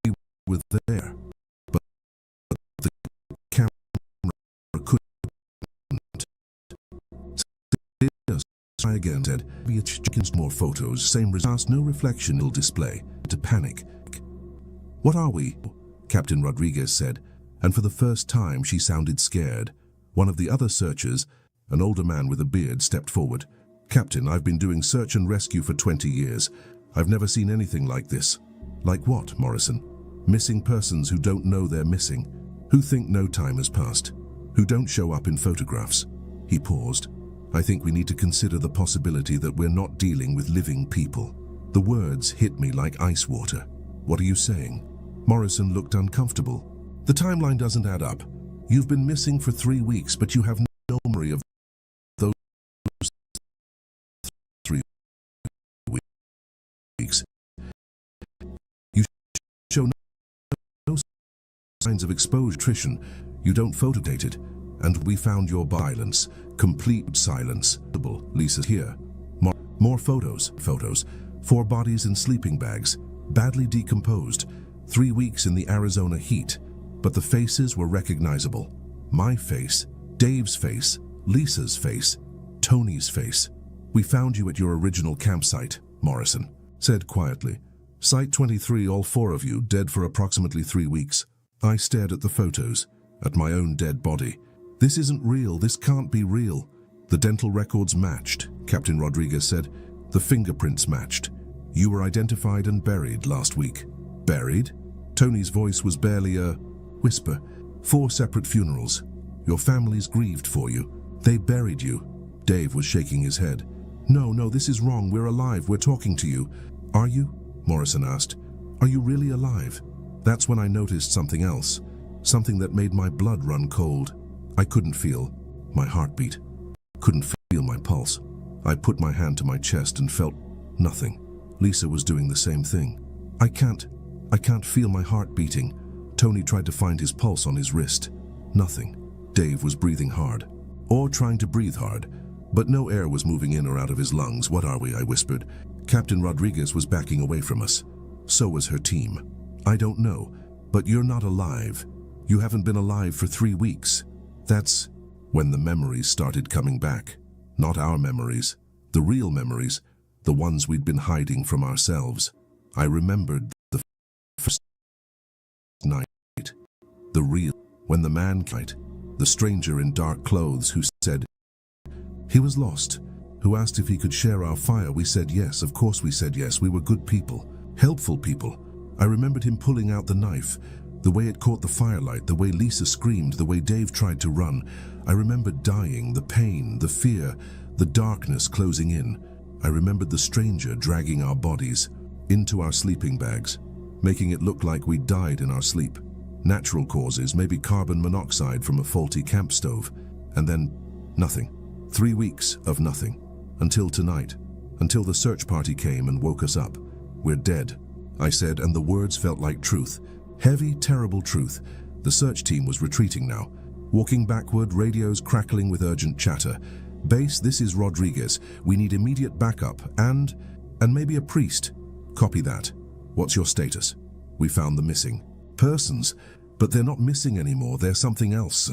we were there, but the camera couldn't see us Try again, said. Chickens more photos, same results, no reflection will display. To panic. What are we? Captain Rodriguez said, and for the first time she sounded scared. One of the other searchers, an older man with a beard, stepped forward. Captain, I've been doing search and rescue for 20 years. I've never seen anything like this. Like what, Morrison? Missing persons who don't know they're missing, who think no time has passed, who don't show up in photographs. He paused. I think we need to consider the possibility that we're not dealing with living people. The words hit me like ice water. What are you saying? Morrison looked uncomfortable. The timeline doesn't add up. You've been missing for 3 weeks, but you have no memory of those 3 weeks. You show no signs of exposure, attrition. You don't photodate it. And we found your silence. Complete silence. Lisa's here. More photos. 4 bodies in sleeping bags. Badly decomposed. 3 weeks in the Arizona heat. But the faces were recognizable. My face, Dave's face, Lisa's face, Tony's face. We found you at your original campsite, Morrison said quietly. Site 23, all 4 of you, dead for approximately 3 weeks. I stared at the photos, at my own dead body. This isn't real, this can't be real. The dental records matched, Captain Rodriguez said. The fingerprints matched. You were identified and buried last week. Buried? Tony's voice was barely a whisper. 4 separate funerals. Your families grieved for you. They buried you. Dave was shaking his head. No, this is wrong. We're alive. We're talking to you. Are you? Morrison asked. Are you really alive? That's when I noticed something else. Something that made my blood run cold. I couldn't feel my heartbeat. Couldn't feel my pulse. I put my hand to my chest and felt nothing. Lisa was doing the same thing. I can't feel my heart beating. Tony tried to find his pulse on his wrist. Nothing. Dave was breathing hard. Or trying to breathe hard. But no air was moving in or out of his lungs. What are we? I whispered. Captain Rodriguez was backing away from us. So was her team. I don't know, but you're not alive. You haven't been alive for 3 weeks. That's when the memories started coming back. Not our memories. The real memories. The ones we'd been hiding from ourselves. I remembered the first night. The real. When the man cried. The stranger in dark clothes who said he was lost. Who asked if he could share our fire. We said yes. Of course we said yes. We were good people. Helpful people. I remembered him pulling out the knife. The way it caught the firelight, the way Lisa screamed, the way Dave tried to run. I remembered dying, the pain, the fear, the darkness closing in. I remembered the stranger dragging our bodies into our sleeping bags, making it look like we died in our sleep. Natural causes, maybe carbon monoxide from a faulty camp stove. And then nothing. 3 weeks of nothing. Until tonight. Until the search party came and woke us up. We're dead, I said, and the words felt like truth. Heavy, terrible truth. The search team was retreating now. Walking backward, radios crackling with urgent chatter. Base, this is Rodriguez. We need immediate backup and maybe a priest. Copy that. What's your status? We found the missing persons, but they're not missing anymore. They're something else.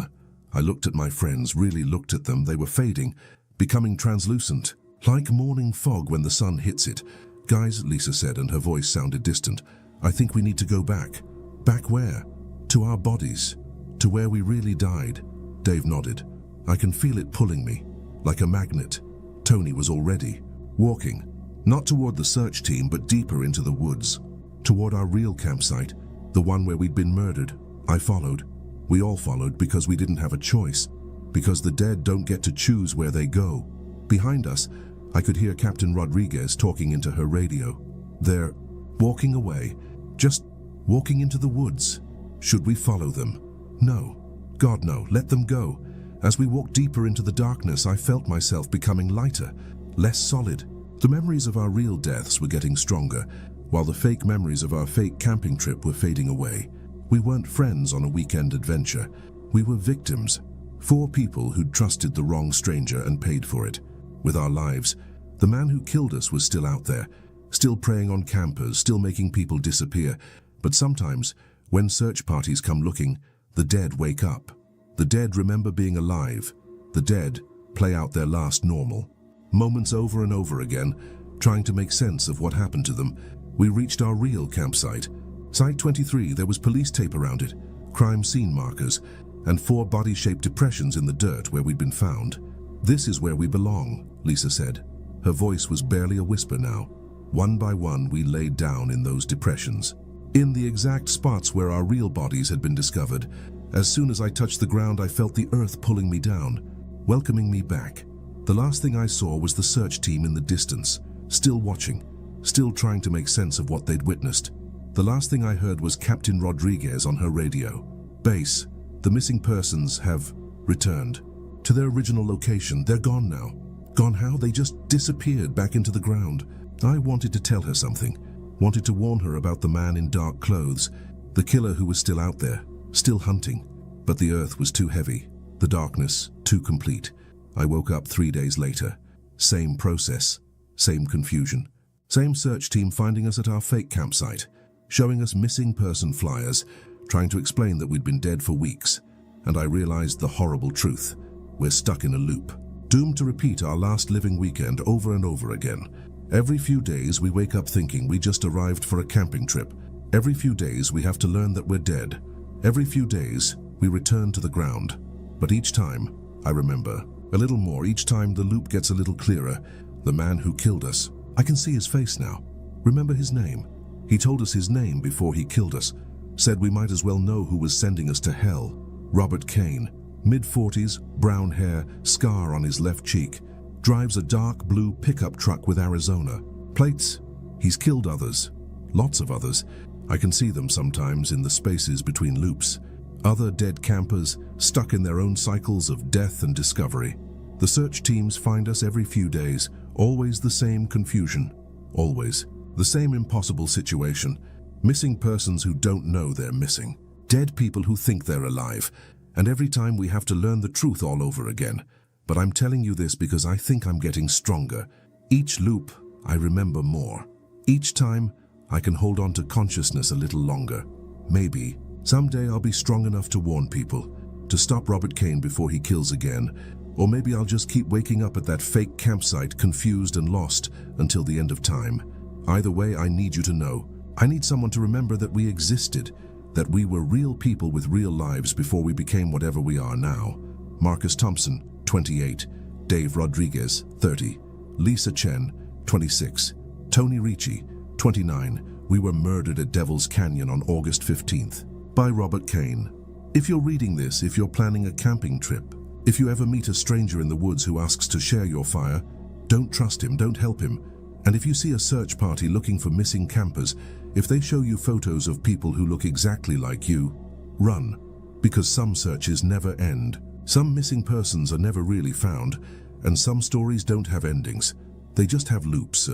I looked at my friends, really looked at them. They were fading, becoming translucent, like morning fog when the sun hits it. Guys, Lisa said, and her voice sounded distant. I think we need to go back. Back where? To our bodies. To where we really died. Dave nodded. I can feel it pulling me, like a magnet. Tony was already walking, not toward the search team, but deeper into the woods, toward our real campsite, the one where we'd been murdered. I followed. We all followed because we didn't have a choice, because the dead don't get to choose where they go. Behind us, I could hear Captain Rodriguez talking into her radio. They're walking away, just walking into the woods. Should we follow them? No. God, no. Let them go. As we walked deeper into the darkness, I felt myself becoming lighter, less solid. The memories of our real deaths were getting stronger, while the fake memories of our fake camping trip were fading away. We weren't friends on a weekend adventure. We were victims. 4 people who'd trusted the wrong stranger and paid for it. With our lives, the man who killed us was still out there, still preying on campers, still making people disappear. But sometimes, when search parties come looking, the dead wake up. The dead remember being alive. The dead play out their last normal. moments over and over again, trying to make sense of what happened to them. We reached our real campsite. Site 23, there was police tape around it, crime scene markers, and 4 body-shaped depressions in the dirt where we'd been found. "This is where we belong," Lisa said. Her voice was barely a whisper now. One by one, we laid down in those depressions, in the exact spots where our real bodies had been discovered. As soon as I touched the ground, I felt the earth pulling me down, welcoming me back. The last thing I saw was the search team in the distance, still watching, still trying to make sense of what they'd witnessed. The last thing I heard was Captain Rodriguez on her radio. "Base, the missing persons have returned to their original location. They're gone now." Gone how? They just disappeared back into the ground. I wanted to tell her something, wanted to warn her about the man in dark clothes, the killer who was still out there, still hunting. But the earth was too heavy, the darkness too complete. I woke up 3 days later. Same process, same confusion. Same search team finding us at our fake campsite, showing us missing person flyers, trying to explain that we'd been dead for weeks. And I realized the horrible truth. We're stuck in a loop, doomed to repeat our last living weekend over and over again. Every few days we wake up thinking we just arrived for a camping trip. Every few days we have to learn that we're dead. Every few days we return to the ground. But each time, I remember, a little more, each time the loop gets a little clearer. The man who killed us, I can see his face now. Remember his name. He told us his name before he killed us. Said we might as well know who was sending us to hell. Robert Kane, mid-40s, brown hair, scar on his left cheek. Drives a dark blue pickup truck with Arizona plates. He's killed others, lots of others. I can see them sometimes in the spaces between loops. Other dead campers stuck in their own cycles of death and discovery. The search teams find us every few days, always the same confusion, always the same impossible situation. Missing persons who don't know they're missing. Dead people who think they're alive. And every time we have to learn the truth all over again. But I'm telling you this because I think I'm getting stronger. Each loop, I remember more. Each time, I can hold on to consciousness a little longer. Maybe, someday I'll be strong enough to warn people, to stop Robert Kane before he kills again. Or maybe I'll just keep waking up at that fake campsite, confused and lost, until the end of time. Either way, I need you to know. I need someone to remember that we existed, that we were real people with real lives before we became whatever we are now. Marcus Thompson, 28. Dave Rodriguez, 30. Lisa Chen, 26. Tony Ricci, 29. We were murdered at Devil's Canyon on August 15th. By Robert Kane. If you're reading this, if you're planning a camping trip, if you ever meet a stranger in the woods who asks to share your fire, don't trust him, don't help him. And if you see a search party looking for missing campers, if they show you photos of people who look exactly like you, run. Because some searches never end. Some missing persons are never really found, and some stories don't have endings. They just have loops.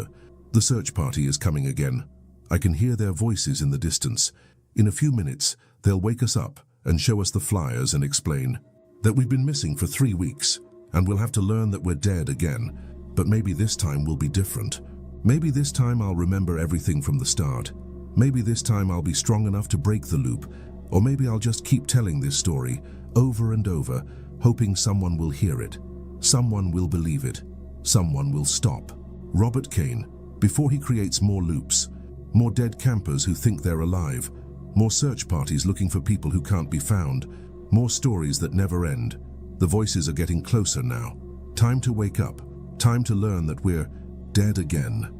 The search party is coming again. I can hear their voices in the distance. In a few minutes, they'll wake us up and show us the flyers and explain that we've been missing for 3 weeks, and we'll have to learn that we're dead again. But maybe this time will be different. Maybe this time I'll remember everything from the start. Maybe this time I'll be strong enough to break the loop. Or maybe I'll just keep telling this story over and over, hoping someone will hear it. Someone will believe it. Someone will stop. Robert Kane, before he creates more loops, more dead campers who think they're alive, more search parties looking for people who can't be found, more stories that never end. The voices are getting closer now. Time to wake up. Time to learn that we're dead again.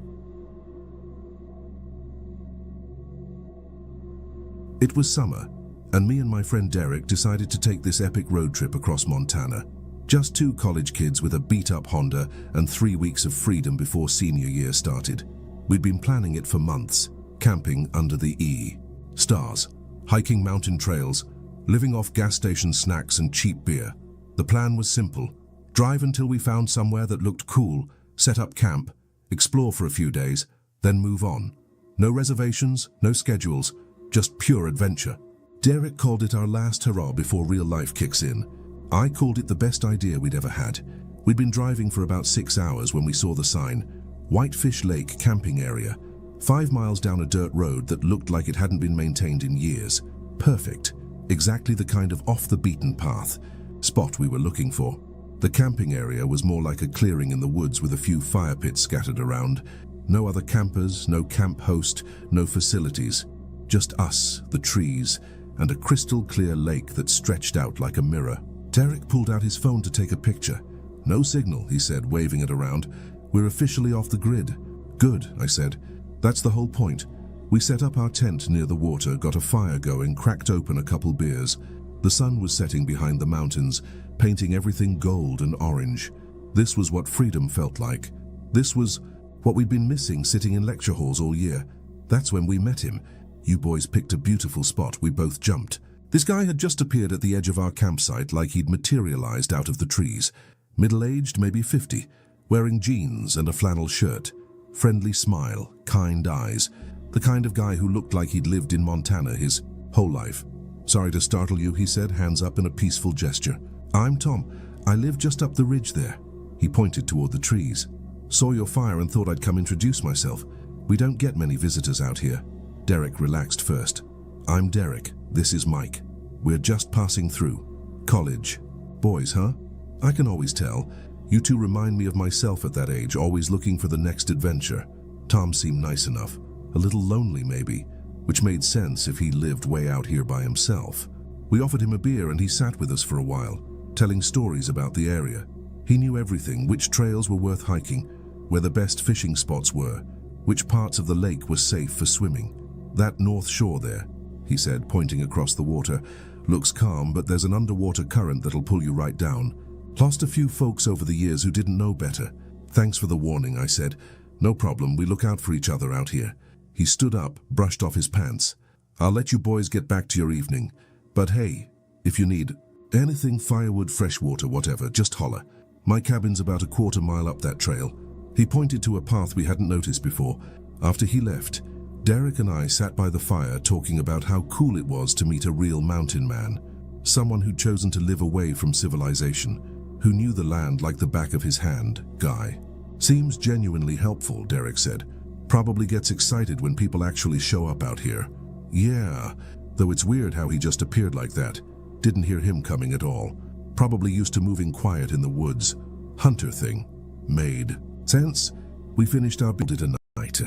It was summer, and me and my friend Derek decided to take this epic road trip across Montana. Just 2 college kids with a beat-up Honda and 3 weeks of freedom before senior year started. We'd been planning it for months, camping under the stars, hiking mountain trails, living off gas station snacks and cheap beer. The plan was simple. Drive until we found somewhere that looked cool, set up camp, explore for a few days, then move on. No reservations, no schedules, just pure adventure. Derek called it our last hurrah before real life kicks in. I called it the best idea we'd ever had. We'd been driving for about 6 hours when we saw the sign, Whitefish Lake Camping Area, 5 miles down a dirt road that looked like it hadn't been maintained in years. Perfect. Exactly the kind of off-the-beaten path spot we were looking for. The camping area was more like a clearing in the woods with a few fire pits scattered around. No other campers, no camp host, no facilities. Just us, the trees, and a crystal clear lake that stretched out like a mirror. Derek pulled out his phone to take a picture. "No signal," he said, waving it around. "We're officially off the grid." "Good," I said. "That's the whole point." We set up our tent near the water, got a fire going, cracked open a couple beers. The sun was setting behind the mountains, painting everything gold and orange. This was what freedom felt like. This was what we'd been missing sitting in lecture halls all year. That's when we met him. You boys picked a beautiful spot, we both jumped. This guy had just appeared at the edge of our campsite like he'd materialized out of the trees. Middle-aged, maybe 50, wearing jeans and a flannel shirt. Friendly smile, kind eyes. The kind of guy who looked like he'd lived in Montana his whole life. "Sorry to startle you," he said, hands up in a peaceful gesture. "I'm Tom. I live just up the ridge there." He pointed toward the trees. "Saw your fire and thought I'd come introduce myself. We don't get many visitors out here." Derek relaxed first. "I'm Derek. This is Mike. We're just passing through. College. Boys, huh? I can always tell. You two remind me of myself at that age, always looking for the next adventure." Tom seemed nice enough. A little lonely, maybe, which made sense if he lived way out here by himself. We offered him a beer and he sat with us for a while, telling stories about the area. He knew everything, which trails were worth hiking, where the best fishing spots were, which parts of the lake were safe for swimming. "That north shore there," he said, pointing across the water, "looks calm, but there's an underwater current that'll pull you right down. Lost a few folks over the years who didn't know better." "Thanks for the warning," I said. "No problem, we look out for each other out here." He stood up, brushed off his pants. "I'll let you boys get back to your evening. But hey, if you need anything, firewood, fresh water, whatever, just holler. My cabin's about a quarter mile up that trail." He pointed to a path we hadn't noticed before. After he left, Derek and I sat by the fire talking about how cool it was to meet a real mountain man. Someone who'd chosen to live away from civilization, who knew the land like the back of his hand guy. "Seems genuinely helpful," Derek said. "Probably gets excited when people actually show up out here." "Yeah, though it's weird how he just appeared like that. Didn't hear him coming at all. Probably used to moving quiet in the woods. Hunter thing. Made sense." We finished our build at night.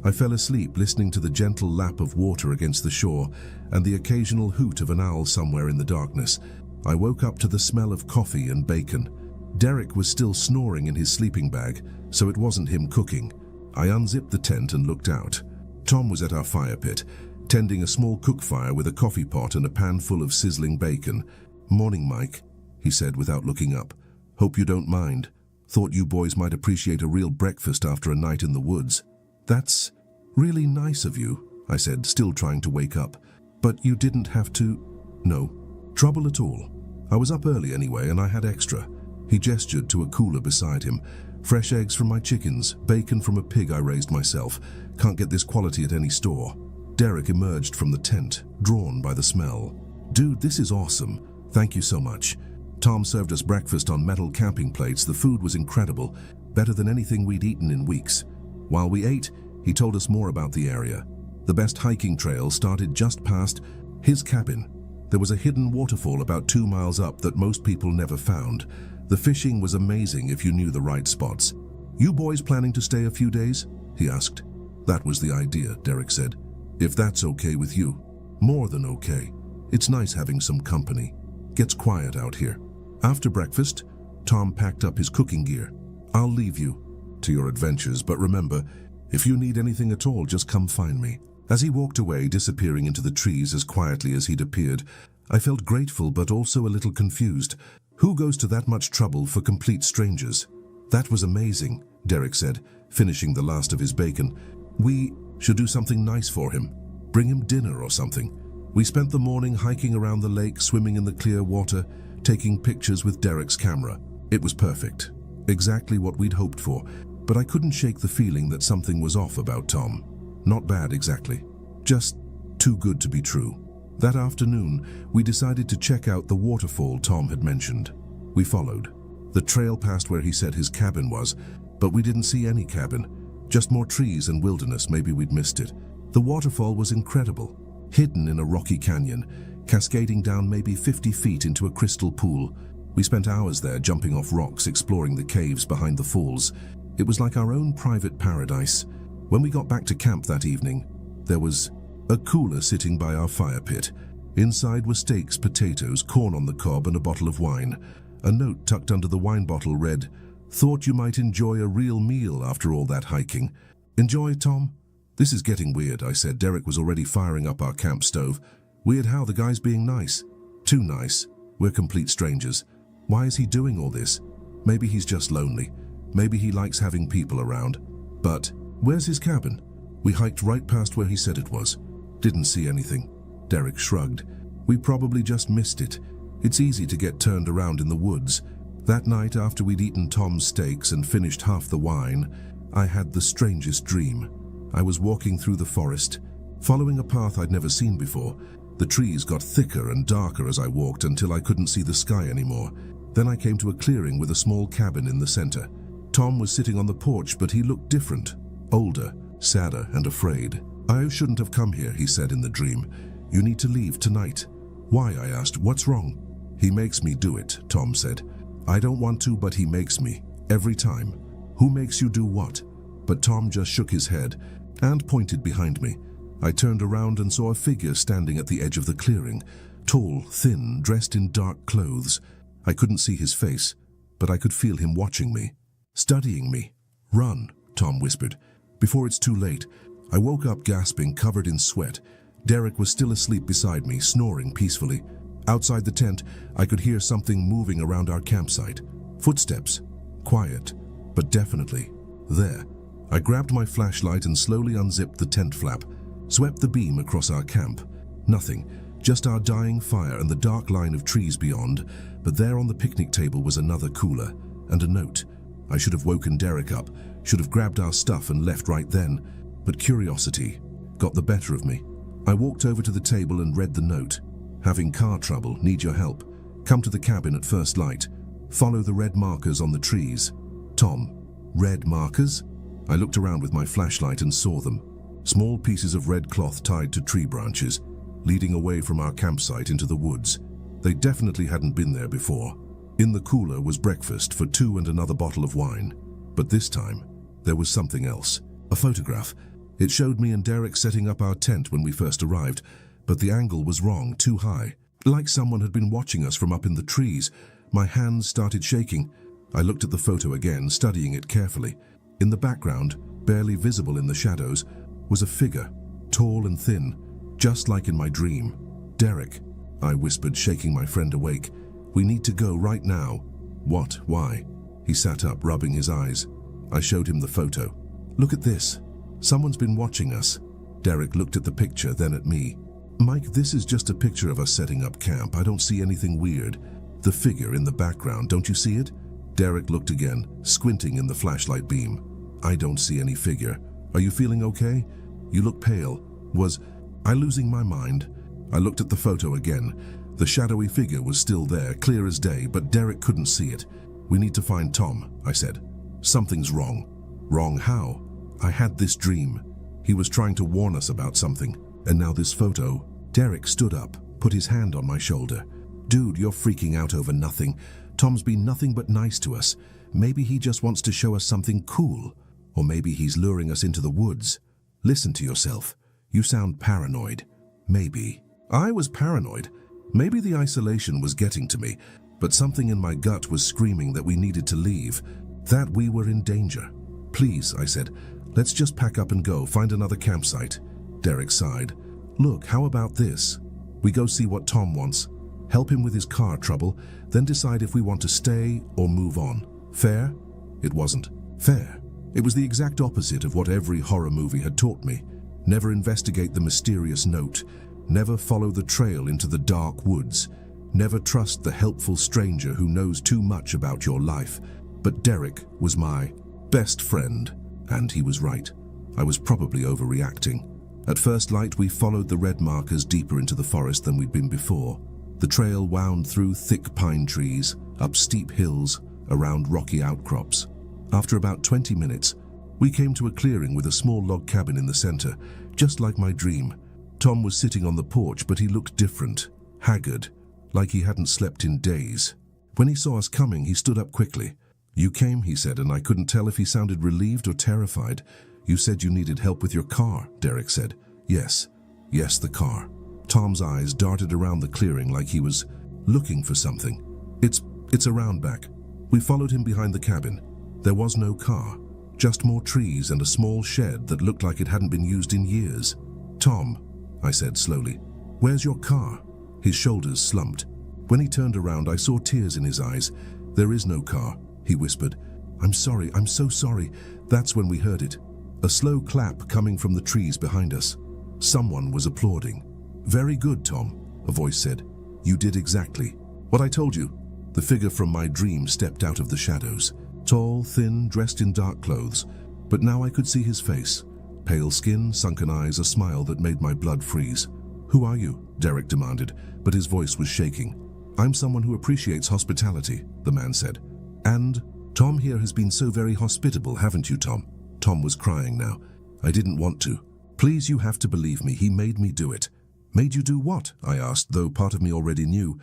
I fell asleep listening to the gentle lap of water against the shore and the occasional hoot of an owl somewhere in the darkness. I woke up to the smell of coffee and bacon. Derek was still snoring in his sleeping bag, so it wasn't him cooking. I unzipped the tent and looked out. Tom was at our fire pit, tending a small cook fire with a coffee pot and a pan full of sizzling bacon. "Morning, Mike," he said without looking up. "Hope you don't mind. Thought you boys might appreciate a real breakfast after a night in the woods." "That's really nice of you," I said, still trying to wake up. "But you didn't have to." "No trouble at all. I was up early anyway and I had extra." He gestured to a cooler beside him. "Fresh eggs from my chickens, bacon from a pig I raised myself. Can't get this quality at any store." Derek emerged from the tent, drawn by the smell. "Dude, this is awesome. Thank you so much." Tom served us breakfast on metal camping plates. The food was incredible, better than anything we'd eaten in weeks. While we ate, he told us more about the area. The best hiking trail started just past his cabin. There was a hidden waterfall about 2 miles up that most people never found. The fishing was amazing if you knew the right spots. "You boys planning to stay a few days?" he asked. "That was the idea," Derek said. "If that's okay with you." "More than okay. It's nice having some company. Gets quiet out here." After breakfast, Tom packed up his cooking gear. "I'll leave you to your adventures, but remember, if you need anything at all, just come find me." As he walked away, disappearing into the trees as quietly as he'd appeared, I felt grateful but also a little confused. Who goes to that much trouble for complete strangers? "That was amazing," Derek said, finishing the last of his bacon. "We should do something nice for him. Bring him dinner or something." We spent the morning hiking around the lake, swimming in the clear water, taking pictures with Derek's camera. It was perfect. Exactly what we'd hoped for, but I couldn't shake the feeling that something was off about Tom. Not bad exactly, just too good to be true. That afternoon, we decided to check out the waterfall Tom had mentioned. We followed. The trail passed where he said his cabin was, but we didn't see any cabin. Just more trees and wilderness. Maybe we'd missed it. The waterfall was incredible, hidden in a rocky canyon, cascading down maybe 50 feet into a crystal pool. We spent hours there jumping off rocks, exploring the caves behind the falls. It was like our own private paradise. When we got back to camp that evening, there was a cooler sitting by our fire pit. Inside were steaks, potatoes, corn on the cob, and a bottle of wine. A note tucked under the wine bottle read, "Thought you might enjoy a real meal after all that hiking." "Enjoy, Tom?" "This is getting weird," I said. Derek was already firing up our camp stove. "Weird how? The guy's being nice." "Too nice. We're complete strangers. Why is he doing all this? Maybe he's just lonely. Maybe he likes having people around. But where's his cabin?" We hiked right past where he said it was. "Didn't see anything." Derek shrugged. "We probably just missed it. It's easy to get turned around in the woods." That night, after we'd eaten Tom's steaks and finished half the wine, I had the strangest dream. I was walking through the forest, following a path I'd never seen before. The trees got thicker and darker as I walked until I couldn't see the sky anymore. Then I came to a clearing with a small cabin in the center. Tom was sitting on the porch, but he looked different, older, sadder, and afraid. "I shouldn't have come here," he said in the dream. "You need to leave tonight." "Why?" I asked. "What's wrong?" "He makes me do it," Tom said. "I don't want to, but he makes me. Every time." "Who makes you do what?" But Tom just shook his head and pointed behind me. I turned around and saw a figure standing at the edge of the clearing, tall, thin, dressed in dark clothes. I couldn't see his face, but I could feel him watching me, studying me. "Run," Tom whispered, "before it's too late." I woke up gasping, covered in sweat. Derek was still asleep beside me, snoring peacefully. Outside the tent, I could hear something moving around our campsite. Footsteps. Quiet, but definitely there. I grabbed my flashlight and slowly unzipped the tent flap, swept the beam across our camp. Nothing, just our dying fire and the dark line of trees beyond. But there on the picnic table was another cooler and a note. I should have woken Derek up, should have grabbed our stuff and left right then. But curiosity got the better of me. I walked over to the table and read the note. "Having car trouble, need your help. Come to the cabin at first light. Follow the red markers on the trees." Tom, red markers? I looked around with my flashlight and saw them. Small pieces of red cloth tied to tree branches, leading away from our campsite into the woods. They definitely hadn't been there before. In the cooler was breakfast for two and another bottle of wine. But this time, there was something else. A photograph. It showed me and Derek setting up our tent when we first arrived, but the angle was wrong, too high. Like someone had been watching us from up in the trees. My hands started shaking. I looked at the photo again, studying it carefully. In the background, barely visible in the shadows, was a figure, tall and thin, just like in my dream. "Derek," I whispered, shaking my friend awake. "We need to go right now." "What? Why?" He sat up, rubbing his eyes. I showed him the photo. "Look at this. Someone's been watching us." Derek looked at the picture, then at me. "Mike, this is just a picture of us setting up camp. I don't see anything weird. The figure in the background, don't you see it?" Derek looked again, squinting in the flashlight beam. "I don't see any figure. Are you feeling okay? You look pale. Was I losing my mind?" I looked at the photo again. The shadowy figure was still there, clear as day, but Derek couldn't see it. "We need to find Tom," I said. "Something's wrong." "Wrong how?" "I had this dream. He was trying to warn us about something. And now this photo." Derek stood up, put his hand on my shoulder. "Dude, you're freaking out over nothing. Tom's been nothing but nice to us. Maybe he just wants to show us something cool. Or maybe he's luring us into the woods. Listen to yourself. You sound paranoid." "Maybe." I was paranoid. Maybe the isolation was getting to me, but something in my gut was screaming that we needed to leave, that we were in danger. "Please," I said, "let's just pack up and go, find another campsite." Derek sighed. "Look, how about this? We go see what Tom wants, help him with his car trouble, then decide if we want to stay or move on. Fair?" It wasn't fair. It was the exact opposite of what every horror movie had taught me. Never investigate the mysterious note. Never follow the trail into the dark woods. Never trust the helpful stranger who knows too much about your life. But Derek was my best friend, and he was right. I was probably overreacting. At first light, we followed the red markers deeper into the forest than we'd been before. The trail wound through thick pine trees, up steep hills, around rocky outcrops. After about 20 minutes, we came to a clearing with a small log cabin in the center, just like my dream. Tom was sitting on the porch, but he looked different, haggard, like he hadn't slept in days. When he saw us coming, he stood up quickly. "You came," he said, and I couldn't tell if he sounded relieved or terrified. "You said you needed help with your car," Derek said. Yes, the car." Tom's eyes darted around the clearing like he was looking for something. It's around back." We followed him behind the cabin. There was no car, just more trees and a small shed that looked like it hadn't been used in years. "Tom," I said slowly, "where's your car?" His shoulders slumped. When he turned around, I saw tears in his eyes. "There is no car," he whispered. I'm so sorry." That's when we heard it. A slow clap coming from the trees behind us. Someone was applauding. "Very good, Tom," a voice said. "You did exactly what I told you." The figure from my dream stepped out of the shadows. Tall, thin, dressed in dark clothes. But now I could see his face. Pale skin, sunken eyes, a smile that made my blood freeze. "Who are you?" Derek demanded, but his voice was shaking. "I'm someone who appreciates hospitality," the man said. "And Tom here has been so very hospitable, haven't you, Tom?" Tom was crying now. "I didn't want to. Please, you have to believe me. He made me do it." "Made you do what?" I asked, though part of me already knew.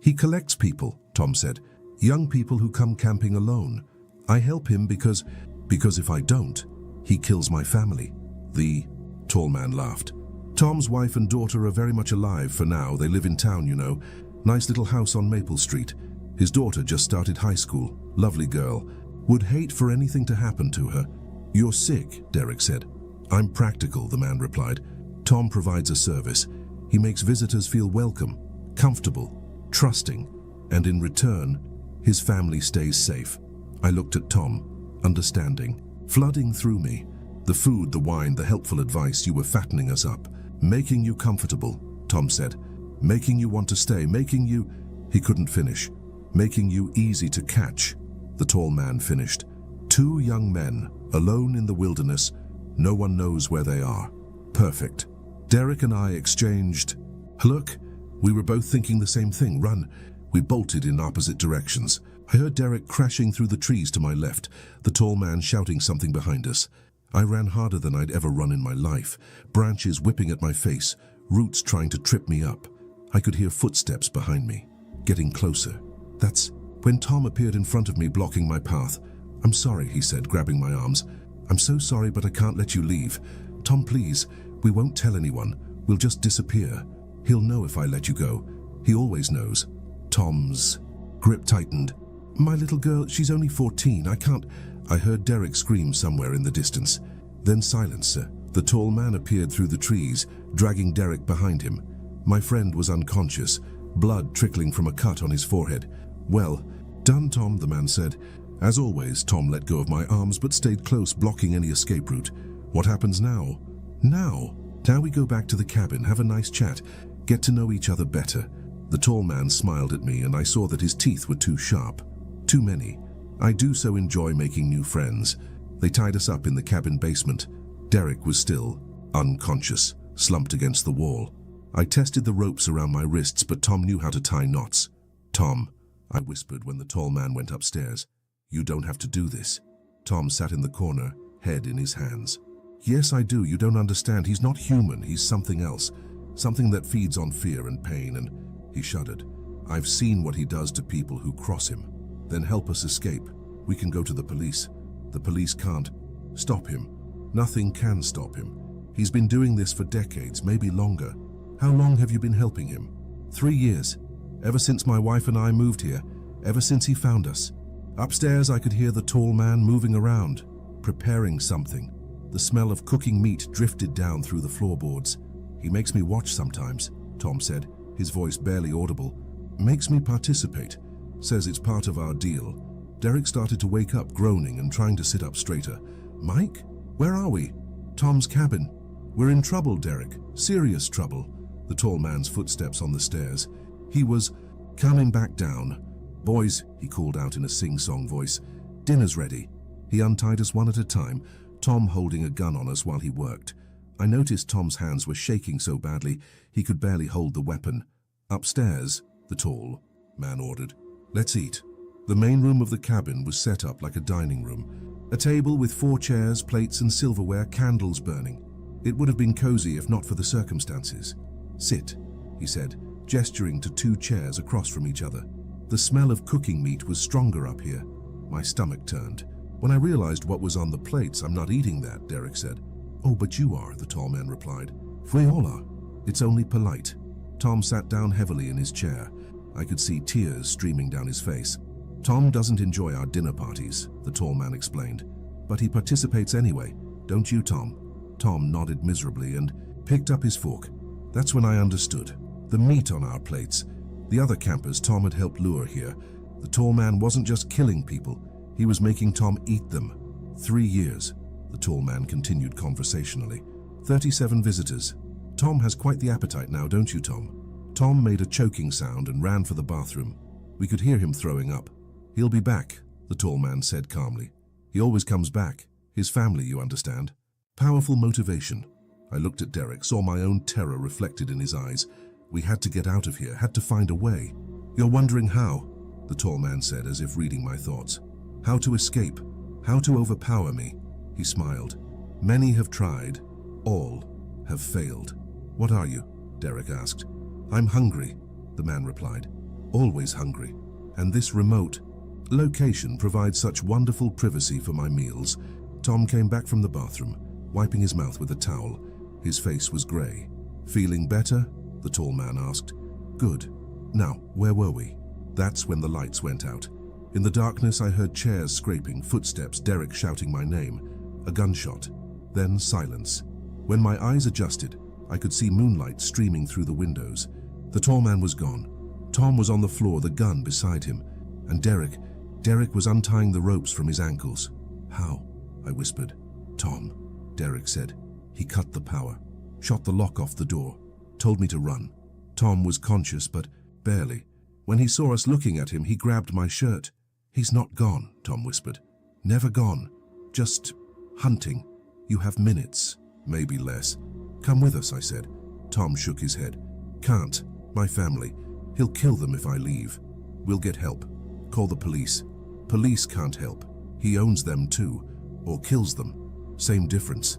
He collects people," Tom said. "Young people who come camping alone. I help him because if I don't, he kills my family." The tall man laughed. "Tom's wife and daughter are very much alive for now. They live in town, you know. Nice little house on Maple Street. His daughter just started high school. Lovely girl. Would hate for anything to happen to her." "You're sick," Derek said. "I'm practical," the man replied. "Tom provides a service. He makes visitors feel welcome, comfortable, trusting, and in return, his family stays safe." I looked at Tom, understanding, flooding through me. "The food, the wine, the helpful advice, you were fattening us up, making you comfortable," Tom said. "Making you want to stay, making you—" He couldn't finish. "Making you easy to catch," the tall man finished. "Two young men, alone in the wilderness. No one knows where they are. Perfect." Derek and I exchanged a look. We were both thinking the same thing. "Run." We bolted in opposite directions. I heard Derek crashing through the trees to my left, the tall man shouting something behind us. I ran harder than I'd ever run in my life, branches whipping at my face, roots trying to trip me up. I could hear footsteps behind me, getting closer. That's when Tom appeared in front of me, blocking my path. "I'm sorry," he said, grabbing my arms. "I'm so sorry, but I can't let you leave. Tom, please, we won't tell anyone. We'll just disappear. He'll know if I let you go. He always knows." Tom's grip tightened. "My little girl, she's only 14. I can't—" I heard Derek scream somewhere in the distance. Then silence, sir. The tall man appeared through the trees, dragging Derek behind him. My friend was unconscious, blood trickling from a cut on his forehead. "Well done, Tom," the man said. As always, Tom let go of my arms but stayed close, blocking any escape route. "What happens now?" Now we go back to the cabin, have a nice chat, get to know each other better." The tall man smiled at me, and I saw that his teeth were too sharp. Too many. I do so enjoy making new friends. They tied us up in the cabin basement. Derek was still unconscious, slumped against the wall. I tested the ropes around my wrists, but Tom knew how to tie knots. "Tom," I whispered when the tall man went upstairs. "You don't have to do this." Tom sat in the corner, head in his hands. "Yes, I do. You don't understand. He's not human. He's something else. Something that feeds on fear and pain," and he shuddered. "I've seen what he does to people who cross him. Then help us escape. We can go to the police. The police can't stop him. Nothing can stop him. He's been doing this for decades, maybe longer." "How long have you been helping him?" 3 years. Ever since my wife and I moved here. Ever since he found us." Upstairs, I could hear the tall man moving around, preparing something. The smell of cooking meat drifted down through the floorboards. "He makes me watch sometimes," Tom said, his voice barely audible. "Makes me participate. Says it's part of our deal." Derek started to wake up, groaning and trying to sit up straighter. "Mike, where are we?" "Tom's cabin." "We're in trouble, Derek. Serious trouble." The tall man's footsteps on the stairs. He was coming back down. "Boys," he called out in a sing-song voice, "dinner's ready." He untied us one at a time, Tom holding a gun on us while he worked. I noticed Tom's hands were shaking so badly he could barely hold the weapon. "Upstairs," the tall man ordered. "Let's eat." The main room of the cabin was set up like a dining room. A table with 4 chairs, plates and silverware, candles burning. It would have been cozy if not for the circumstances. "Sit," he said, gesturing to 2 chairs across from each other. The smell of cooking meat was stronger up here. My stomach turned. When I realized what was on the plates, "I'm not eating that," Derek said. "Oh, but you are," the tall man replied. "We all are. It's only polite." Tom sat down heavily in his chair. I could see tears streaming down his face. "Tom doesn't enjoy our dinner parties," the tall man explained. "But he participates anyway. Don't you, Tom?" Tom nodded miserably and picked up his fork. That's when I understood. The meat on our plates. The other campers Tom had helped lure here. The tall man wasn't just killing people. He was making Tom eat them. 3 years, the tall man continued conversationally. 37 visitors. Tom has quite the appetite now, don't you, Tom? Tom made a choking sound and ran for the bathroom. We could hear him throwing up. "He'll be back," the tall man said calmly. "He always comes back. His family, you understand." Powerful motivation. I looked at Derek, saw my own terror reflected in his eyes. We had to get out of here, had to find a way. "You're wondering how?" the tall man said, as if reading my thoughts. "How to escape, how to overpower me." He smiled. "Many have tried, all have failed." "What are you?" Derek asked. "I'm hungry," the man replied. "Always hungry. And this remote location provides such wonderful privacy for my meals." Tom came back from the bathroom, wiping his mouth with a towel. His face was grey. "Feeling better?" the tall man asked. "Good. Now, where were we?" That's when the lights went out. In the darkness, I heard chairs scraping, footsteps, Derek shouting my name, a gunshot, then silence. When my eyes adjusted, I could see moonlight streaming through the windows. The tall man was gone. Tom was on the floor, the gun beside him. And Derek was untying the ropes from his ankles. "How?" I whispered. "Tom," Derek said. "He cut the power, shot the lock off the door, told me to run." Tom was conscious, but barely. When he saw us looking at him, he grabbed my shirt. "He's not gone," Tom whispered. "Never gone. Just hunting. You have minutes, maybe less." "Come with us," I said. Tom shook his head. "Can't. My family. He'll kill them if I leave. We'll get help. Call the police." "Police can't help. He owns them too. Or kills them. Same difference."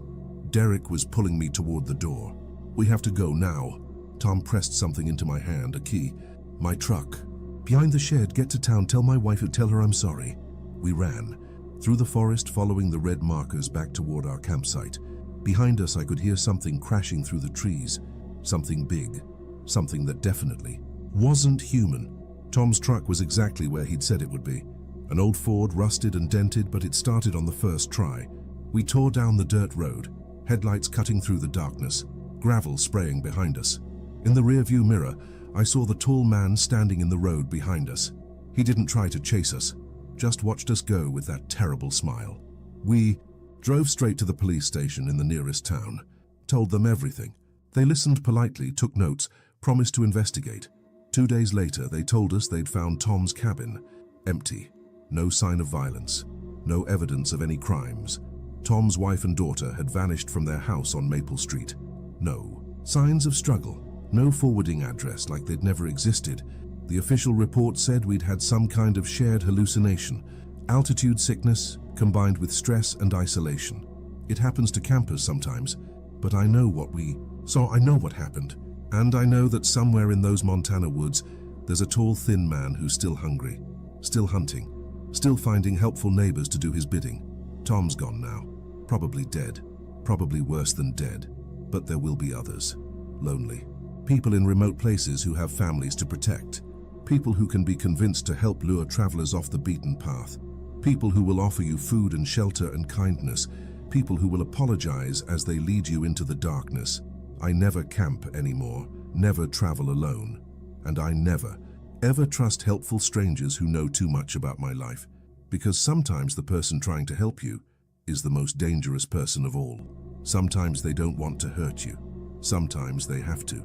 Derek was pulling me toward the door. "We have to go now." Tom pressed something into my hand, a key. "My truck. Behind the shed, get to town, tell my wife and tell her I'm sorry." We ran. Through the forest, following the red markers back toward our campsite. Behind us, I could hear something crashing through the trees. Something big. Something that definitely wasn't human. Tom's truck was exactly where he'd said it would be. An old Ford, rusted and dented, but it started on the first try. We tore down the dirt road, headlights cutting through the darkness, gravel spraying behind us. In the rearview mirror, I saw the tall man standing in the road behind us. He didn't try to chase us, just watched us go with that terrible smile. We drove straight to the police station in the nearest town, told them everything. They listened politely, took notes, promised to investigate. 2 days later, they told us they'd found Tom's cabin, empty. No sign of violence, no evidence of any crimes. Tom's wife and daughter had vanished from their house on Maple Street. No signs of struggle, no forwarding address like they'd never existed. The official report said we'd had some kind of shared hallucination, altitude sickness combined with stress and isolation. It happens to campers sometimes, but I know what we saw, I know what happened. And I know that somewhere in those Montana woods, there's a tall, thin man who's still hungry, still hunting, still finding helpful neighbors to do his bidding. Tom's gone now, probably dead, probably worse than dead, but there will be others. Lonely. People in remote places who have families to protect. People who can be convinced to help lure travelers off the beaten path. People who will offer you food and shelter and kindness. People who will apologize as they lead you into the darkness. I never camp anymore, never travel alone, and I never, ever trust helpful strangers who know too much about my life, because sometimes the person trying to help you is the most dangerous person of all. Sometimes they don't want to hurt you. Sometimes they have to.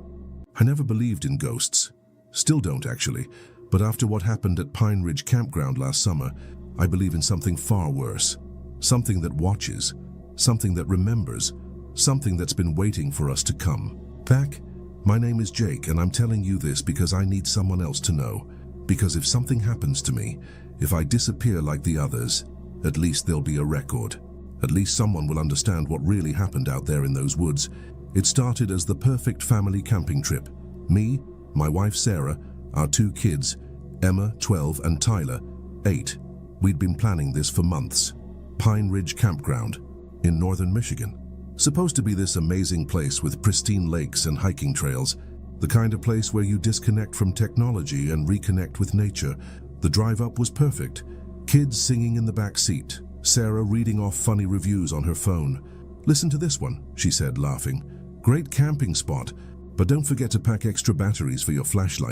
I never believed in ghosts. Still don't, actually, but after what happened at Pine Ridge Campground last summer, I believe in something far worse. Something that watches, something that remembers, something that's been waiting for us to come back. My name is Jake, and I'm telling you this because I need someone else to know. Because if something happens to me, if I disappear like the others, at least there'll be a record. At least someone will understand what really happened out there in those woods. It started as the perfect family camping trip. Me, my wife Sarah, our 2 kids, Emma, 12, and Tyler, 8. We'd been planning this for months. Pine Ridge Campground in northern Michigan. Supposed to be this amazing place with pristine lakes and hiking trails, the kind of place where you disconnect from technology and reconnect with nature. The drive up was perfect. Kids singing in the back seat, Sarah reading off funny reviews on her phone. "Listen to this one," she said, laughing. "Great camping spot, but don't forget to pack extra batteries for your flashlight."